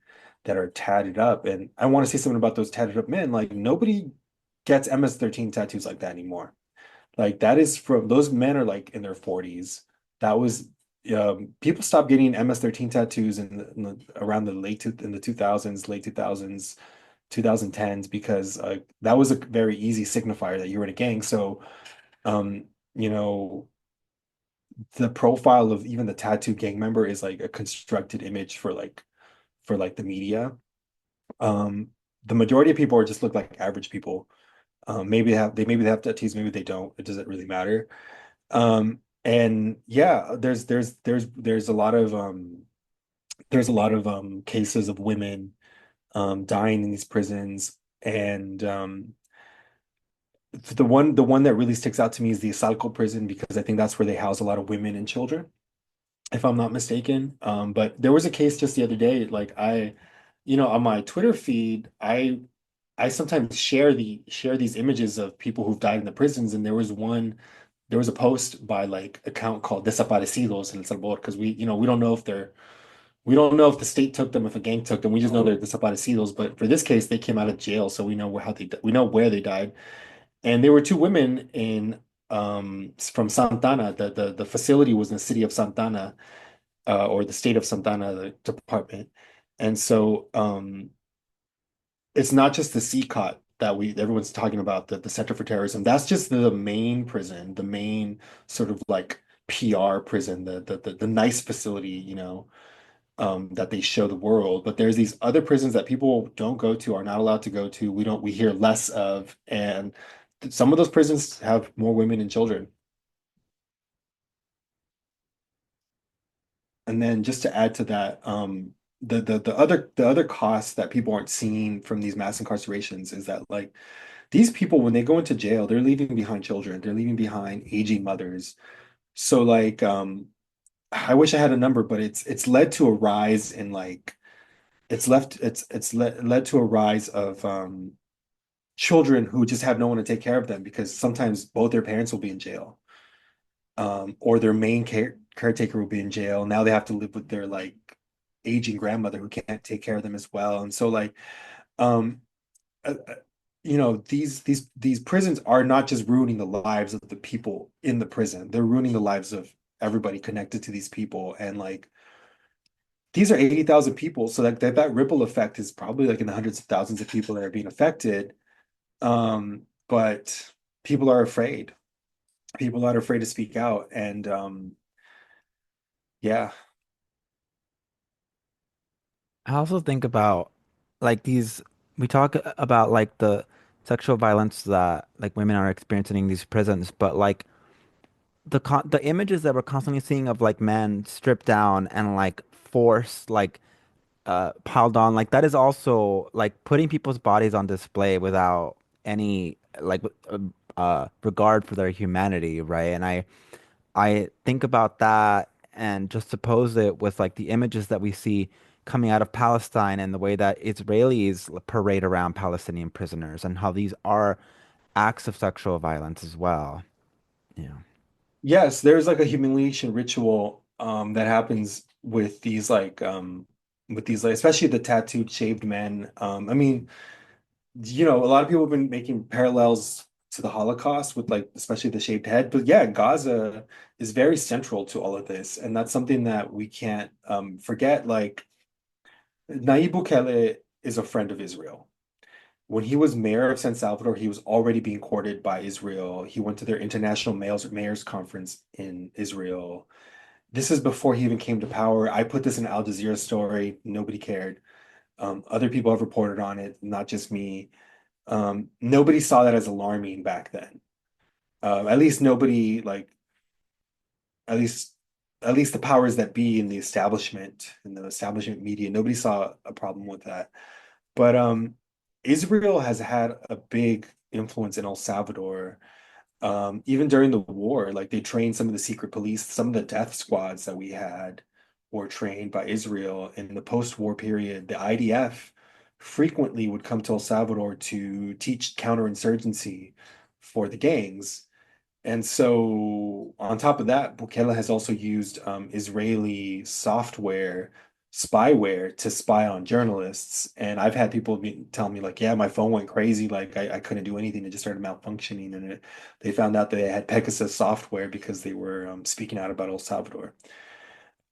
that are tatted up, and I want to say something about those tatted up men. Like nobody gets MS-13 tattoos like that anymore. Like that is from those men are like in their 40s. That was people stopped getting MS-13 tattoos around in the 2000s, late 2000s, 2010s because that was a very easy signifier that you were in a gang. So um, you know, the profile of even the tattoo gang member is like a constructed image for like the media. Um, the majority of people are just look like average people. Maybe they have tattoos, maybe they don't. It doesn't really matter. And yeah, there's a lot of cases of women dying in these prisons. And the one that really sticks out to me is the Salco prison, because I think that's where they house a lot of women and children, if I'm not mistaken. But there was a case just the other day, like on my Twitter feed, I sometimes share these images of people who've died in the prisons, and there was a post by like account called Desaparecidos in El Salvador, because we don't know if the state took them, if a gang took them. We just know they're desaparecidos. But for this case, they came out of jail, so we know we know where they died. And there were two women in from Santana. The facility was in the city of Santana, or the state of Santana, the department. And so it's not just the CCOT that we everyone's talking about, the Center for Terrorism. That's just the main prison, the main sort of like PR prison, the nice facility, that they show the world. But there's these other prisons that people don't go to, are not allowed to go to. We hear less of, and some of those prisons have more women and children. And then just to add to that, the other costs that people aren't seeing from these mass incarcerations is that, like, these people, when they go into jail, they're leaving behind children, they're leaving behind aging mothers. So like, I wish I had a number, but it's led to a rise in like it's led to a rise of children who just have no one to take care of them, because sometimes both their parents will be in jail, or their main caretaker will be in jail. Now they have to live with their like aging grandmother who can't take care of them as well. And so like, um, these prisons are not just ruining the lives of the people in the prison; they're ruining the lives of everybody connected to these people. And like, these are 80,000 people, so that ripple effect is probably like in the hundreds of thousands of people that are being affected. But people are afraid. People are afraid to speak out, and yeah. I also think about like these, we talk about like the sexual violence that like women are experiencing in these prisons, but like the images that we're constantly seeing of like men stripped down and like forced like piled on, like that is also like putting people's bodies on display without any like regard for their humanity, right? And I think about that and just suppose it with like the images that we see coming out of Palestine and the way that Israelis parade around Palestinian prisoners and how these are acts of sexual violence as well. Yeah. Yes, there's like a humiliation ritual that happens with these like, especially the tattooed shaved men. I mean, a lot of people have been making parallels to the Holocaust with like especially the shaved head. But yeah, Gaza is very central to all of this, and that's something that we can't forget. Like, Nayib Bukele is a friend of Israel. When he was mayor of San Salvador, he was already being courted by Israel. He went to their international mayors conference in Israel. This is before he even came to power. I put this in Al Jazeera story. Nobody cared. Other people have reported on it, not just me. Nobody saw that as alarming back then. At least nobody like at least at least the powers that be in the establishment, in the establishment media, nobody saw a problem with that. But Israel has had a big influence in El Salvador. Even during the war, like they trained some of the secret police, some of the death squads that we had were trained by Israel in the post-war period. The IDF frequently would come to El Salvador to teach counterinsurgency for the gangs. And so, on top of that, Bukele has also used Israeli software, spyware to spy on journalists. And I've had people tell me, like, yeah, my phone went crazy. Like, I couldn't do anything. It just started malfunctioning. And they found out they had Pegasus software because they were speaking out about El Salvador.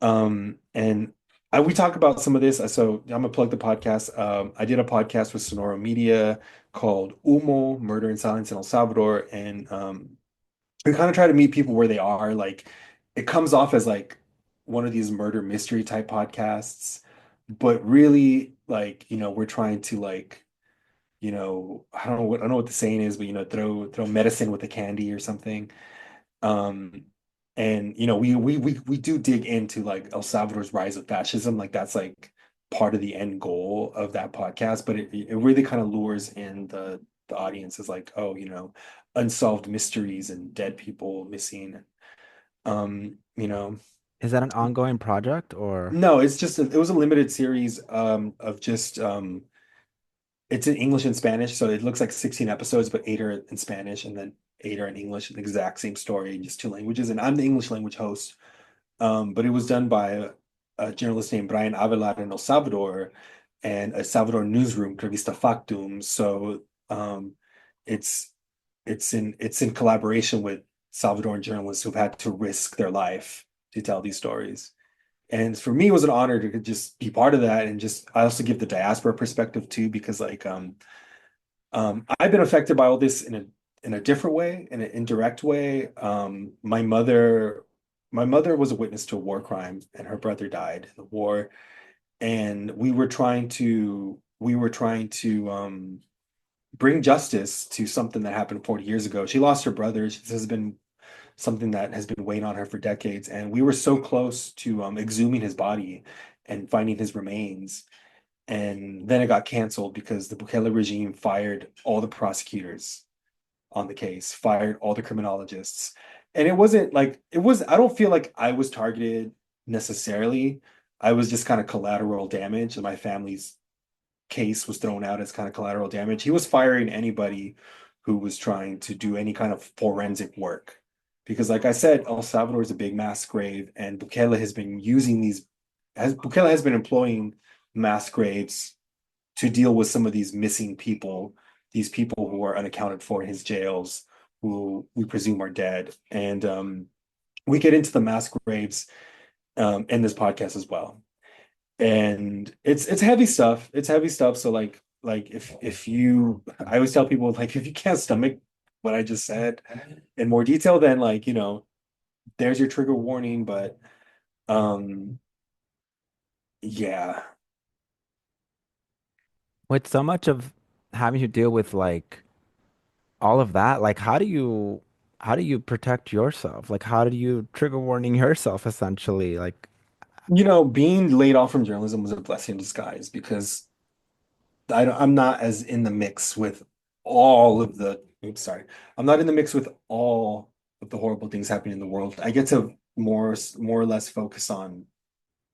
And we talk about some of this. So, I'm gonna plug the podcast. I did a podcast with Sonora Media called Humo, Murder and Silence in El Salvador. And we kind of try to meet people where they are. Like, it comes off as like one of these murder mystery type podcasts, but really, like, we're trying to like, I don't know what the saying is, but throw medicine with the candy or something. Um, And we do dig into like El Salvador's rise of fascism, like that's like part of the end goal of that podcast, but it really kind of lures in the audience as like, oh, unsolved mysteries and dead people missing. Um, you know, Is that an ongoing project or? no, it was a limited series of just it's in English and Spanish, so it looks like 16 episodes, but eight are in Spanish and then eight are in English, the exact same story in just two languages. And I'm the English language host. But it was done by a journalist named Brian Avelar in El Salvador and a Salvador newsroom, Revista Factum. So it's it's in collaboration with Salvadoran journalists who've had to risk their life to tell these stories. And for me, it was an honor to just be part of that, and just I also give the diaspora perspective too, because like I've been affected by all this in a different way, in an indirect way. My mother was a witness to a war crime, and her brother died in the war. And we were trying to bring justice to something that happened 40 years ago. She lost her brother. This has been something that has been weighing on her for decades, and we were so close to exhuming his body and finding his remains. And then it got canceled because the Bukele regime fired all the prosecutors on the case, fired all the criminologists. And it wasn't like it was, I don't feel like I was targeted necessarily. I was just kind of collateral damage, and my family's case was thrown out as kind of collateral damage. He was firing anybody who was trying to do any kind of forensic work. Because, like I said, El Salvador is a big mass grave, and Bukele has been employing mass graves to deal with some of these missing people, these people who are unaccounted for in his jails, who we presume are dead. And we get into the mass graves in this podcast as well. And it's heavy stuff. It's heavy stuff. So like if you I always tell people, like, if you can't stomach what I just said in more detail, then like, there's your trigger warning. But um yeah. With so much of having to deal with like all of that, like how do you protect yourself? Like how do you trigger warning yourself essentially? Like Being laid off from journalism was a blessing in disguise, because I'm not as in the mix with all of the, oops, sorry. I'm not in the mix with all of the horrible things happening in the world. I get to more or less focus on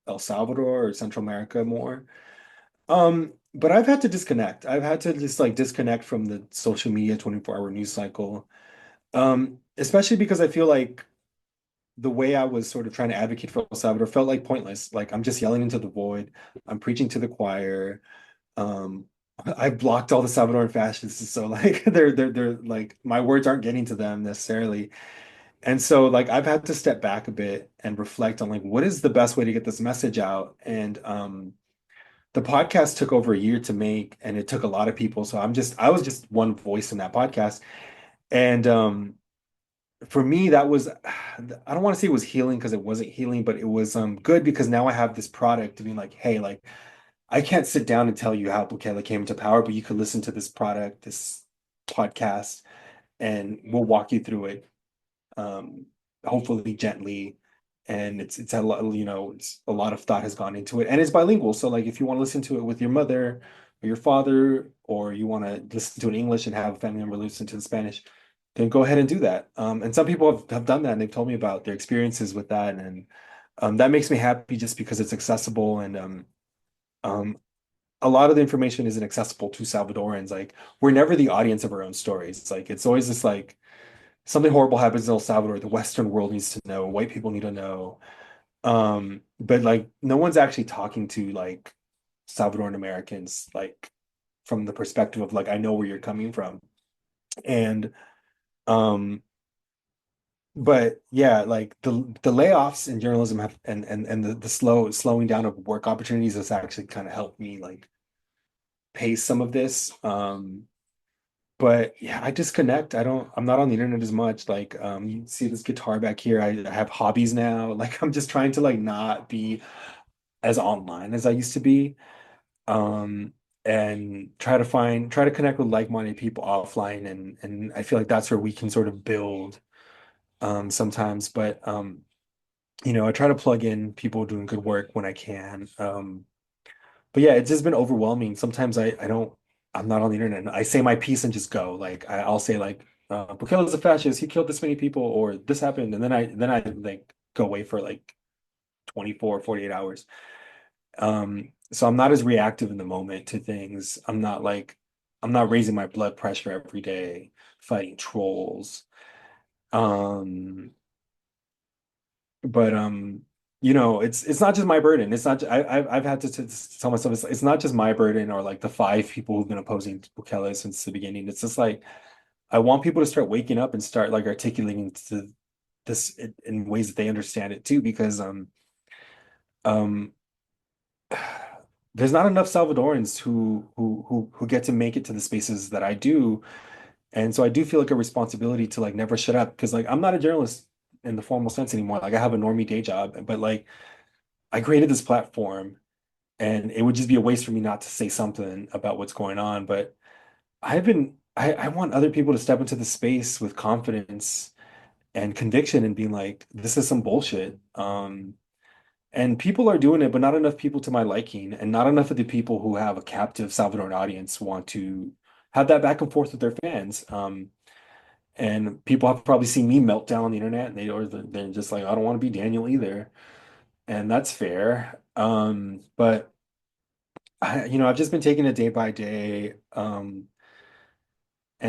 El Salvador or Central America more. But I've had to disconnect. I've had to just like disconnect from the social media 24-hour news cycle. Especially because I feel like the way I was sort of trying to advocate for El Salvador felt like pointless. Like I'm just yelling into the void. I'm preaching to the choir. Um, I blocked all the Salvadoran fascists, so like they're like my words aren't getting to them necessarily. And so like I've had to step back a bit and reflect on like what is the best way to get this message out. And the podcast took over a year to make, and it took a lot of people. So I was just one voice in that podcast. And for me that was I don't want to say it was healing, because it wasn't healing, but it was good, because now I have this product to be like, hey, like I can't sit down and tell you how Bukele came into power, but you could listen to this product, this podcast, and we'll walk you through it, um, hopefully gently. And it's a lot, it's a lot of thought has gone into it, and it's bilingual. So like, if you want to listen to it with your mother or your father, or you want to listen to it in English and have a family member listen to the Spanish, then go ahead and do that. And some people have done that, and they've told me about their experiences with that, and that makes me happy just because it's accessible. And um, a lot of the information isn't accessible to Salvadorans. Like, we're never the audience of our own stories. It's always this like something horrible happens in El Salvador, the Western world needs to know, white people need to know. But like no one's actually talking to like Salvadoran Americans, like from the perspective of like, I know where you're coming from. And um but yeah, like the layoffs in journalism have, and the slowing down of work opportunities has actually kind of helped me like pace some of this. But yeah, I disconnect. I'm not on the internet as much. Like, you see this guitar back here. I have hobbies now. Like, I'm just trying to like not be as online as I used to be. Um, and try to connect with like-minded people offline. And I feel like that's where we can sort of build sometimes, but I try to plug in people doing good work when I can. But yeah, it's just been overwhelming. Sometimes I don't, I'm not on the internet. I say my piece and just go. Like I'll say like, Bukele's a fascist. He killed this many people, or this happened, and then I like go away for like 24, 48 hours. So I'm not as reactive in the moment to things. I'm not raising my blood pressure every day, fighting trolls. Um, but it's not just my burden. It's not. I've had to tell myself it's not just my burden or like the five people who've been opposing Bukele since the beginning. It's just like I want people to start waking up and start like articulating to this in ways that they understand it too, because um there's not enough Salvadorans who get to make it to the spaces that I do. And so I do feel like a responsibility to like never shut up, because like I'm not a journalist in the formal sense anymore. Like I have a normie day job, but like I created this platform and it would just be a waste for me not to say something about what's going on. But I want other people to step into the space with confidence and conviction and being like, this is some bullshit. And people are doing it, but not enough people to my liking, and not enough of the people who have a captive Salvadoran audience want to have that back and forth with their fans. And people have probably seen me melt down on the internet, and they're just like, I don't want to be Daniel either, and that's fair. But I've just been taking it day by day, and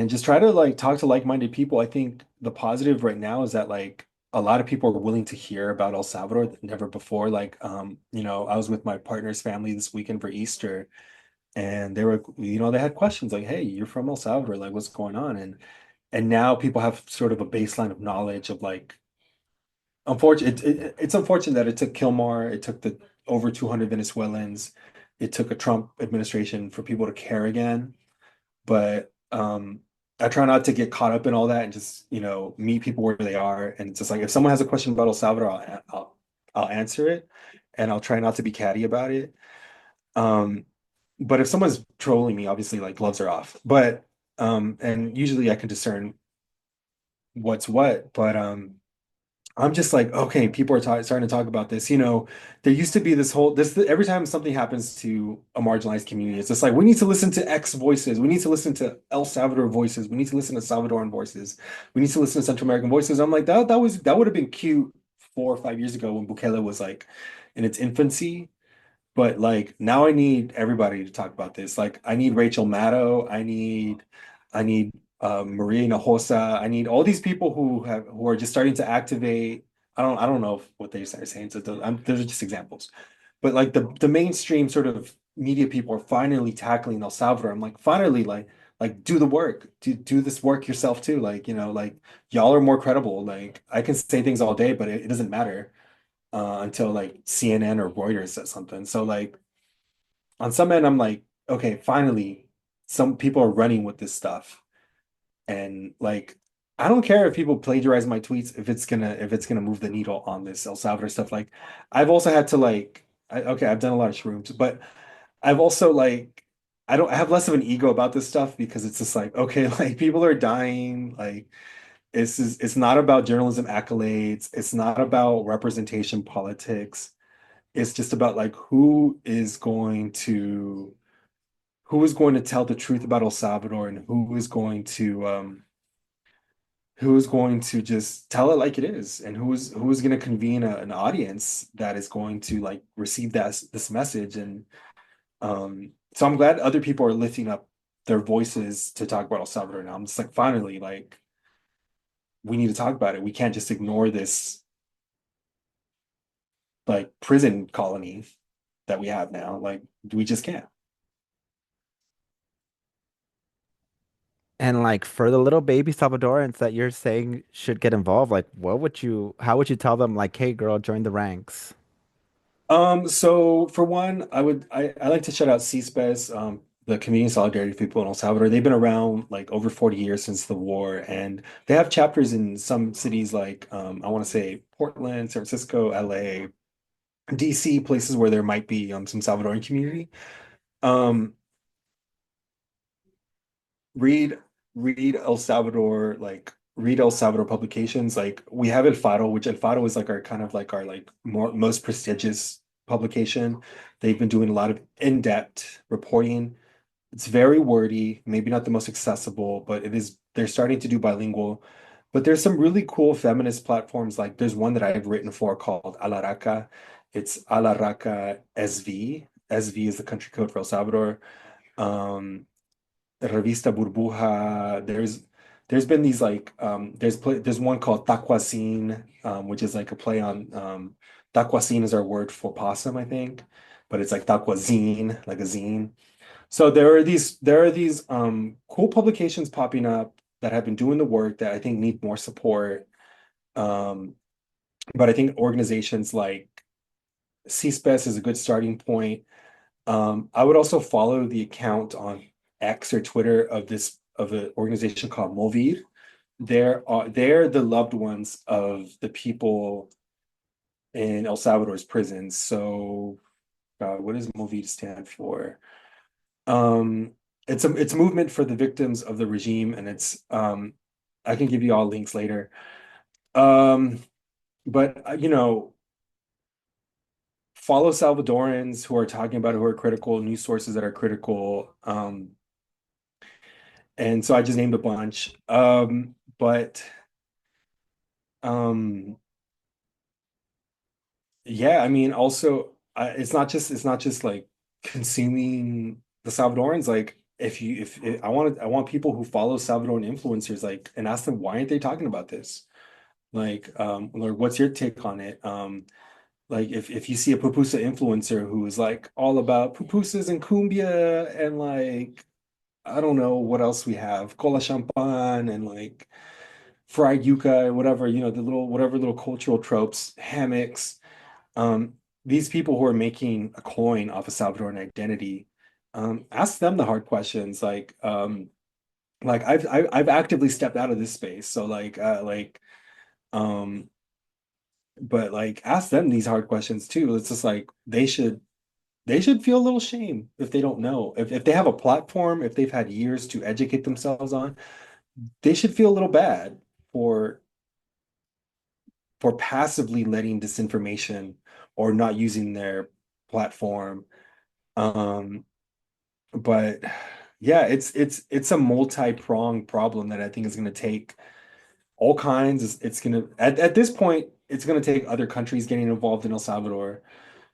just try to like talk to like-minded people. I think the positive right now is that like a lot of people are willing to hear about El Salvador that never before. Like, I was with my partner's family this weekend for Easter, and they had questions like, "Hey, you're from El Salvador, like, what's going on?" And now people have sort of a baseline of knowledge of like, it's unfortunate that it took Kilmar, it took the over 200 Venezuelans, it took a Trump administration for people to care again. But I try not to get caught up in all that and just, meet people where they are. And it's just like if someone has a question about El Salvador, I'll answer it, and I'll try not to be catty about it. Um, but if someone's trolling me, obviously like gloves are off. But and usually I can discern what's what. But I'm just like, okay, people are starting to talk about this. There used to be every time something happens to a marginalized community, it's just like we need to listen to X voices, we need to listen to El Salvador voices, we need to listen to Salvadoran voices, we need to listen to Central American voices. I'm like, that would have been cute 4 or 5 years ago when Bukele was like in its infancy. But like now I need everybody to talk about this. Like I need Rachel Maddow, I need Maria Hinojosa. I need all these people who are just starting to activate. I don't know what they are saying. So those are just examples. But like the mainstream sort of media people are finally tackling El Salvador. I'm like, finally, like do the work. Do this work yourself too. Like, like y'all are more credible. Like I can say things all day, but it doesn't matter until like CNN or Reuters says something. So like on some end, I'm like, okay, finally, some people are running with this stuff. And like, I don't care if people plagiarize my tweets if it's gonna move the needle on this El Salvador stuff. Like, I've also had to like, okay, I've done a lot of shrooms, but I've also like, I have less of an ego about this stuff because it's just like, okay, like people are dying. Like, it's not about journalism accolades. It's not about representation politics. It's just about like who is going to tell the truth about El Salvador, and who is going to just tell it like it is, and who is going to convene an audience that is going to like receive this message. And so I'm glad other people are lifting up their voices to talk about El Salvador now. I'm just like, finally, like we need to talk about it. We can't just ignore this like prison colony that we have now. Like we just can't. And like for the little baby Salvadorans that you're saying should get involved, like how would you tell them like, hey girl, join the ranks? So for one, I like to shout out CSPES, the Community Solidarity People in El Salvador. They've been around like over 40 years since the war, and they have chapters in some cities like I want to say Portland, San Francisco, LA, DC, places where there might be some Salvadoran community. Um, read read El Salvador like read El Salvador publications. Like we have El Faro, which El Faro is like our kind of like our like most prestigious publication. They've been doing a lot of in-depth reporting. It's very wordy, maybe not the most accessible, but it is they're starting to do bilingual. But there's some really cool feminist platforms. Like there's one that I've written for called Alaraca. It's Alaraca SV. SV is the country code for El Salvador. Um, Revista Burbuja. There's been these like there's one called Tacuacin, which is like a play on Tacuacin is our word for possum, I think, but it's like Tacuazine, like a zine. So there are these cool publications popping up that have been doing the work that I think need more support. Um, but I think organizations like CSPES is a good starting point. I would also follow the account on X or Twitter of an organization called Movir. They're the loved ones of the people in El Salvador's prisons. So, what does Movir stand for? Um, it's a movement for the victims of the regime, and it's I can give you all links later. Um, but follow Salvadorans who are talking about it, who are critical, news sources that are critical. And so I just named a bunch. But um, yeah, I mean, also, it's not just like consuming the Salvadorans. Like, if I want people who follow Salvadoran influencers, like, and ask them why aren't they talking about this? Like, or what's your take on it? Like if you see a pupusa influencer who is like all about pupusas and cumbia and like I don't know what else we have, cola champagne and like fried yuca, whatever, the little whatever little cultural tropes, hammocks. Um, these people who are making a coin off of Salvadoran identity, ask them the hard questions. Like I've actively stepped out of this space, so um, but like ask them these hard questions too. It's just like they should feel a little shame if they don't know. If they have a platform, if they've had years to educate themselves on, they should feel a little bad for for passively letting disinformation or not using their platform. Um, but yeah, it's a multi-pronged problem that I think is going to take all kinds. It's going to at this point, it's going to take other countries getting involved in El Salvador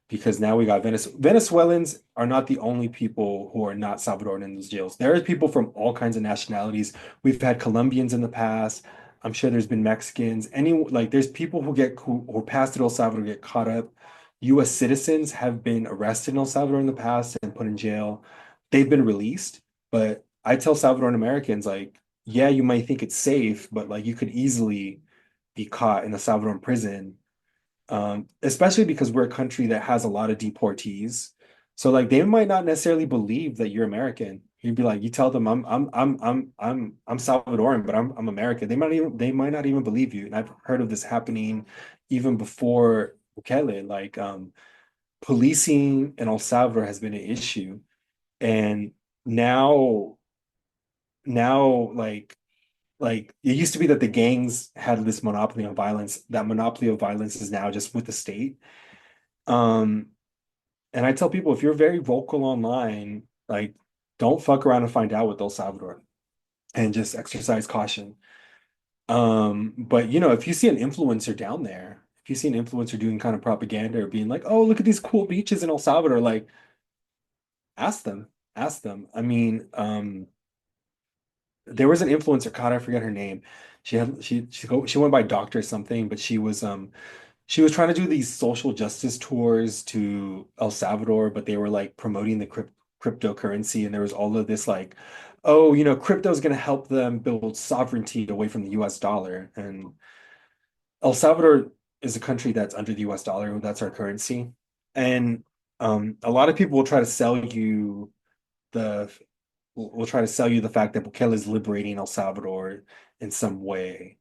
because now we got Venezuelans are not the only people who are not Salvadoran in those jails. There are people from all kinds of nationalities. We've had Colombians in the past. I'm sure there's been Mexicans. There's people who passed through El Salvador get caught up. U.S. citizens have been arrested in El Salvador in the past and put in jail. They've been released, but I tell Salvadoran Americans like, yeah, you might think it's safe, but like you could easily be caught in a Salvadoran prison, especially because we're a country that has a lot of deportees. So like they might not necessarily believe that you're American. You'd be like, you tell them I'm Salvadoran, but I'm American. They might not even believe you. And I've heard of this happening even before Bukele. Like policing in El Salvador has been an issue. And now now it used to be that the gangs had this monopoly on violence. That monopoly of violence is now just with the state. Um, and I tell people if you're very vocal online, like don't fuck around and find out with El Salvador and just exercise caution. But if you see an influencer down there, if you see an influencer doing kind of propaganda or being like, oh, look at these cool beaches in El Salvador, like ask them, ask them. I mean, there was an influencer, God, I forget her name. She went by Doctor something, but she was trying to do these social justice tours to El Salvador, but they were like promoting the cryptocurrency, and there was all of this like, oh, crypto is going to help them build sovereignty away from the U.S. dollar. And El Salvador is a country that's under the U.S. dollar, that's our currency. And a lot of people the will try to sell you the fact that Bukele is liberating El Salvador in some way.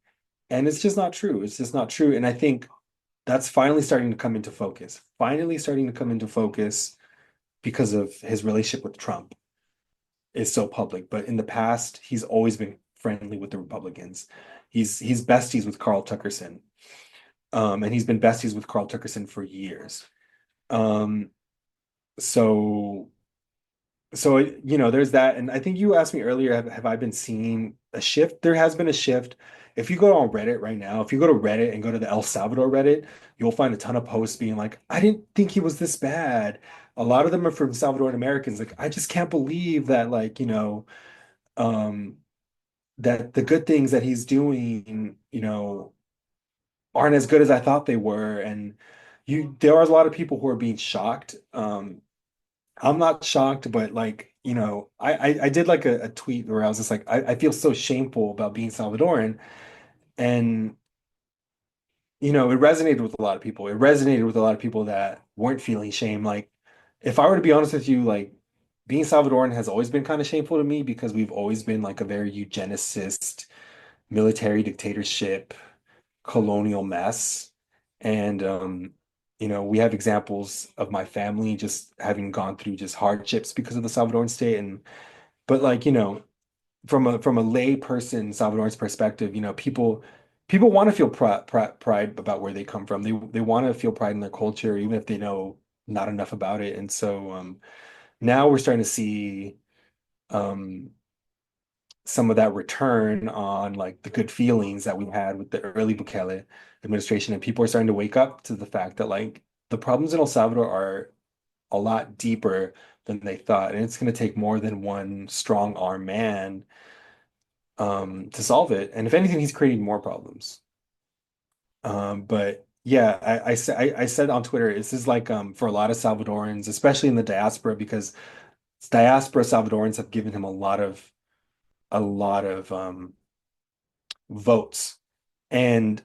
And it's just not true. It's just not true. And I think that's finally starting to come into focus. Finally starting to come into focus because of his relationship with Trump is so public. But in the past, he's always been friendly with the Republicans. He's besties with Carl Tuckerson. And he's been besties with Carl Tuckerson for years. Um, so there's that. And I think you asked me earlier, have I been seeing a shift? There has been a shift. If you go on Reddit right now, if you go to Reddit and go to the El Salvador Reddit, you'll find a ton of posts being like, I didn't think he was this bad. A lot of them are from Salvadoran Americans. Like, I just can't believe that, like, um, that the good things that he's doing, aren't as good as I thought they were. And there are a lot of people who are being shocked. I'm not shocked, but like, I did like a tweet where I was just like, I feel so shameful about being Salvadoran. And, it resonated with a lot of people. It resonated with a lot of people that weren't feeling shame. Like, if I were to be honest with you, like, being Salvadoran has always been kind of shameful to me because we've always been like a very eugenicist, military dictatorship, colonial mess. And, we have examples of my family just having gone through just hardships because of the Salvadoran state. But like, from a lay person, Salvadoran's perspective, people want to feel pride about where they come from. They want to feel pride in their culture, even if they know not enough about it. And so now we're starting to see um, some of that return on like the good feelings that we had with the early Bukele administration, and people are starting to wake up to the fact that like the problems in El Salvador are a lot deeper than they thought, and it's going to take more than one strong arm man to solve it. And if anything, he's creating more problems. But yeah, I said on Twitter, this is like for a lot of Salvadorans, especially in the diaspora, because diaspora Salvadorans have given him a lot of votes. And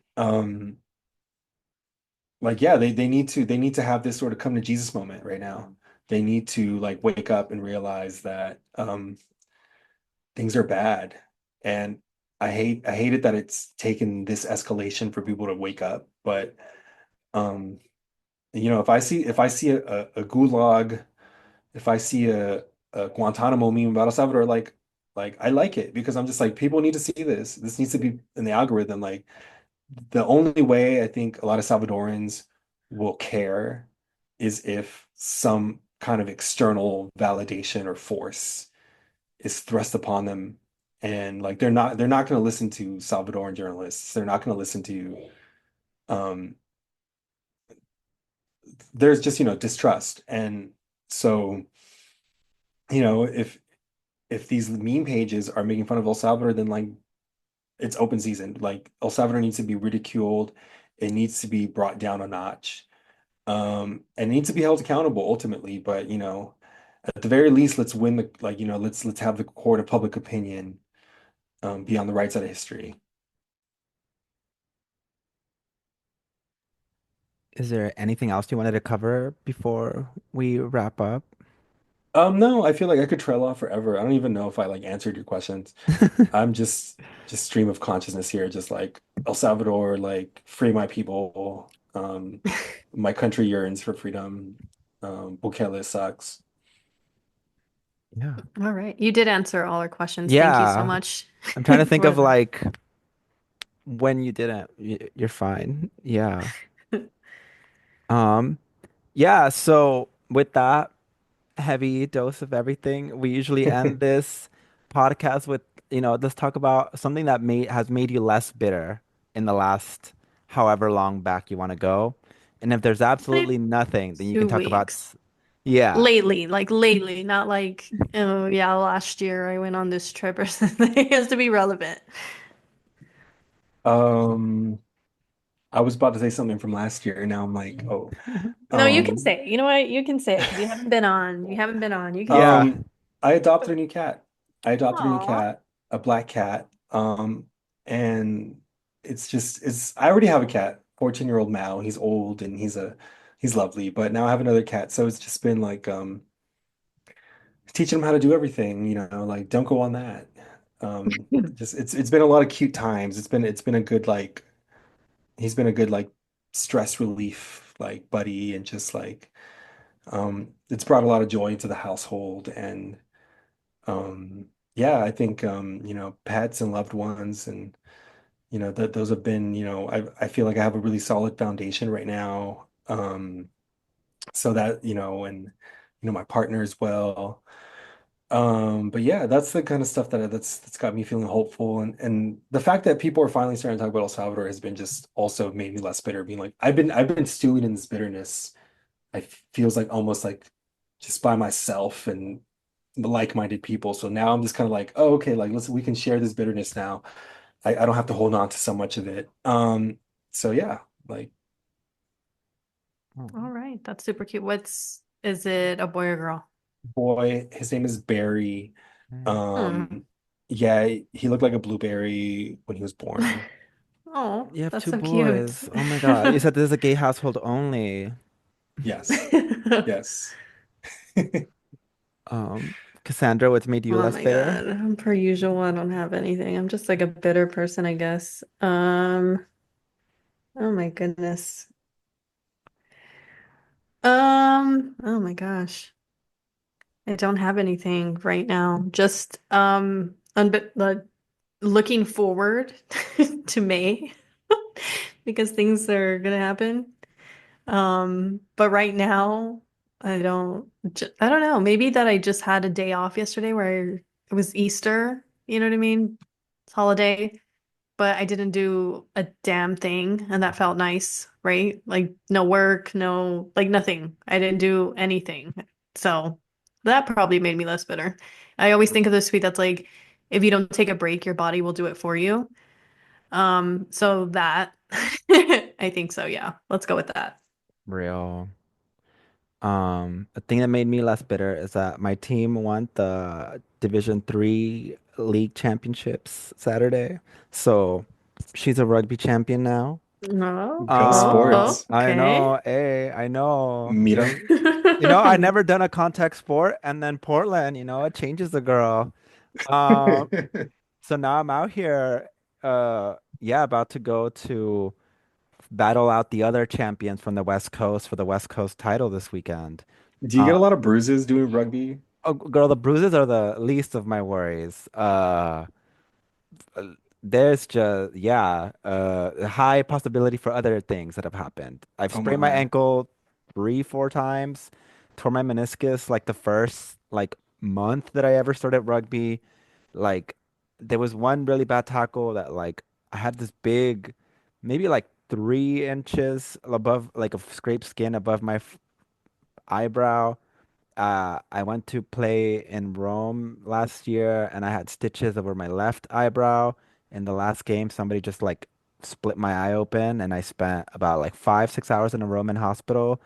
like yeah, they need to have this sort of come to Jesus moment right now. They need to like wake up and realize that things are bad. And I hate it that it's taken this escalation for people to wake up. But um, if I see a gulag, if I see a Guantanamo meme about El Salvador, like I like it because I'm just like people need to see this. This needs to be in the algorithm. Like the only way I think a lot of Salvadorans will care is if some kind of external validation or force is thrust upon them. And like they're not going to listen to Salvadoran journalists. They're not going to listen to um there's just distrust. And so if these meme pages are making fun of El Salvador, then like it's open season. Like El Salvador needs to be ridiculed. It needs to be brought down a notch. And needs to be held accountable ultimately. But at the very least, let's win the like let's have the court of public opinion be on the right side of history. Is there anything else you wanted to cover before we wrap up? No, I feel like I could trail off forever. I don't even know if I like answered your questions. I'm just stream of consciousness here, just like El Salvador, like free my people. My country yearns for freedom. Bukele sucks. Yeah. All right. You did answer all our questions. Thank you so Yeah. much I'm trying to think for of that. like when you didn't. You're fine. Yeah. Um, yeah, so with that heavy dose of everything, we usually end this podcast with, let's talk about something that has made you less bitter in the last however long back you want to go. And if there's Like absolutely nothing, then you can 2 talk about, weeks. yeah. Lately, not like, oh yeah, last year I went on this trip or something. It has to be relevant. Um, I was about to say something from last year, and now I'm like, oh. No, you can Um, say it. You know what? You can say it because you haven't been on. You haven't been on. You can say Yeah. um, I adopted a new cat. I it. adopted a new Aw. cat, a black cat. And it's I already have a cat, 14-year-old Mao. He's old and he's lovely, but now I have another cat, so it's just been like teaching him how to do everything, like don't go on that. Just it's been a lot of cute times. It's been a good like he's been a good like stress relief like buddy, and just like it's brought a lot of joy into the household. And yeah, I think pets and loved ones and that those have been, I feel like I have a really solid foundation right now. So that, and my partner as well. But yeah, that's the kind of stuff that's got me feeling hopeful. And the fact that people are finally starting to talk about El Salvador has been just also made me less bitter, being like, I've been stewing in this bitterness. I feels like almost like just by myself and the like-minded people. So now I'm just kind of like, oh, okay, like we can share this bitterness now. I don't have to hold on to so much of it. So yeah, like All right, that's super cute. Is it a boy or girl? boy, his name is Barry. Oh. Hmm. Um, yeah, he looked like a blueberry when he was born. Oh, You have that's two so cute. boys. Oh my God. You said this is a gay household only. Yes, yes. Um, Cassandra, what's made you Oh less my bitter? God. Per usual, I don't have anything. I'm just like a bitter person, I guess. Oh my goodness. Oh my gosh. I don't have anything right now. Just unbit like looking forward to May because things are gonna happen. But right now, I don't know. Maybe that I just had a day off yesterday where it was Easter, you know what I mean? It's holiday, but I didn't do a damn thing, and that felt nice, right? Like no work, no, like nothing. I didn't do anything. So that probably made me less bitter. I always think of this tweet that's like, if you don't take a break, your body will do it for you. So that I think so, yeah. Let's go with that. Real. A thing that made me less bitter is that my team won the Division 3 league championships Saturday. So she's a rugby champion now. Oh, Go sports. I okay. know, hey, I know. Mira. I'd never done a contact sport, and then Portland, it changes the girl. Um, so now I'm out here, yeah, about to go to battle out the other champions from the West Coast for the West Coast title this weekend. Do you Uh, get a lot of bruises doing rugby? oh, girl, the bruises are the least of my worries. There's just, yeah, a high possibility for other things that have happened. I've Oh sprained my my. ankle 3, 4 times, tore my meniscus like the first like month that I ever started rugby. Like there was one really bad tackle that like I had this big, maybe like 3 inches above, like a scraped skin above my eyebrow. I went to play in Rome last year and I had stitches over my left eyebrow. In the last game, somebody just like split my eye open and I spent about like 5, 6 hours in a Roman hospital.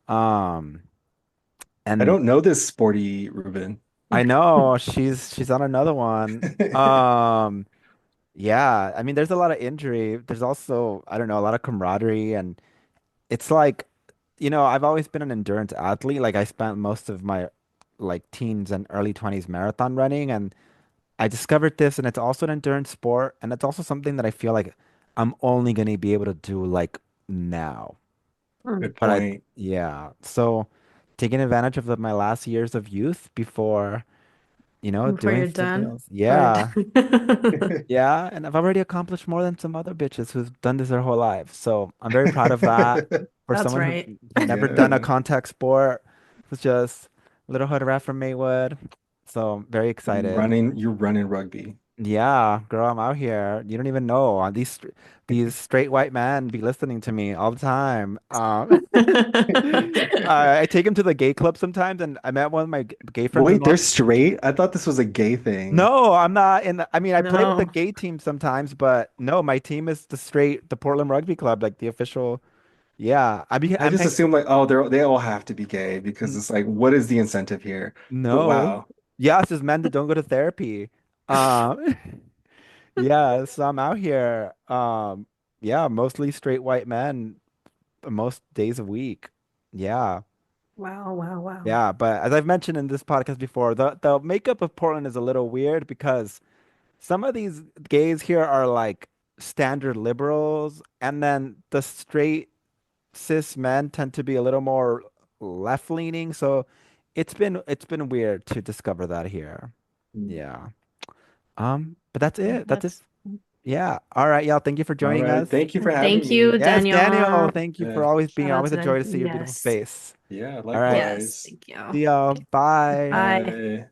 Um, I and don't know this sporty Ruben. I know she's on another one. Yeah, I mean, there's a lot of injury. There's also, I don't know, a lot of camaraderie and it's like, I've always been an endurance athlete. Like I spent most of my like teens and early 20s marathon running and I discovered this and it's also an endurance sport and it's also something that I feel like I'm only going to be able to do like now. Hmm. Good But point. yeah. So taking advantage of my last years of youth before, Before doing you're something done. else. Or Yeah. Yeah, and I've already accomplished more than some other bitches who've done this their whole life. So I'm very proud of that. For that's someone right. who's never done a Yeah. contact sport, who's just a little hood rat from Maywood. So I'm very excited. You're running rugby. Yeah, girl, I'm out here. You don't even know. These straight white men be listening to me all the time. I take him to the gay club sometimes, and I met one of my gay friends in Wait, they're North. straight? I thought this was a gay thing. No, I'm not in I mean, I play with the No. gay team sometimes, but no, my team is the Portland Rugby Club, like the official. Yeah, I I'm just hang assumed like, oh, they all have to be gay because n- it's like, what is the incentive here? But no. wow. Yeah, it's just men that don't go to therapy. Um, yeah, so I'm out here. Yeah, mostly straight white men, most days a week. Yeah. Wow, wow, wow. Yeah, but as I've mentioned in this podcast before, the makeup of Portland is a little weird because some of these gays here are like standard liberals, and then the straight cis men tend to be a little more left leaning. So it's been weird to discover that here. Yeah. But that's Yeah, it. That's it. that's Yeah. All right, y'all. Thank you for All joining right. us. Thank you for having thank me. you, Yes, Daniel. Daniel. Thank you for Yeah. always being Shout out always to a joy Dan. to see your beautiful Yes. face. Yeah, All right. Yes, likewise. thank you. See y'all. Bye. Bye. Bye.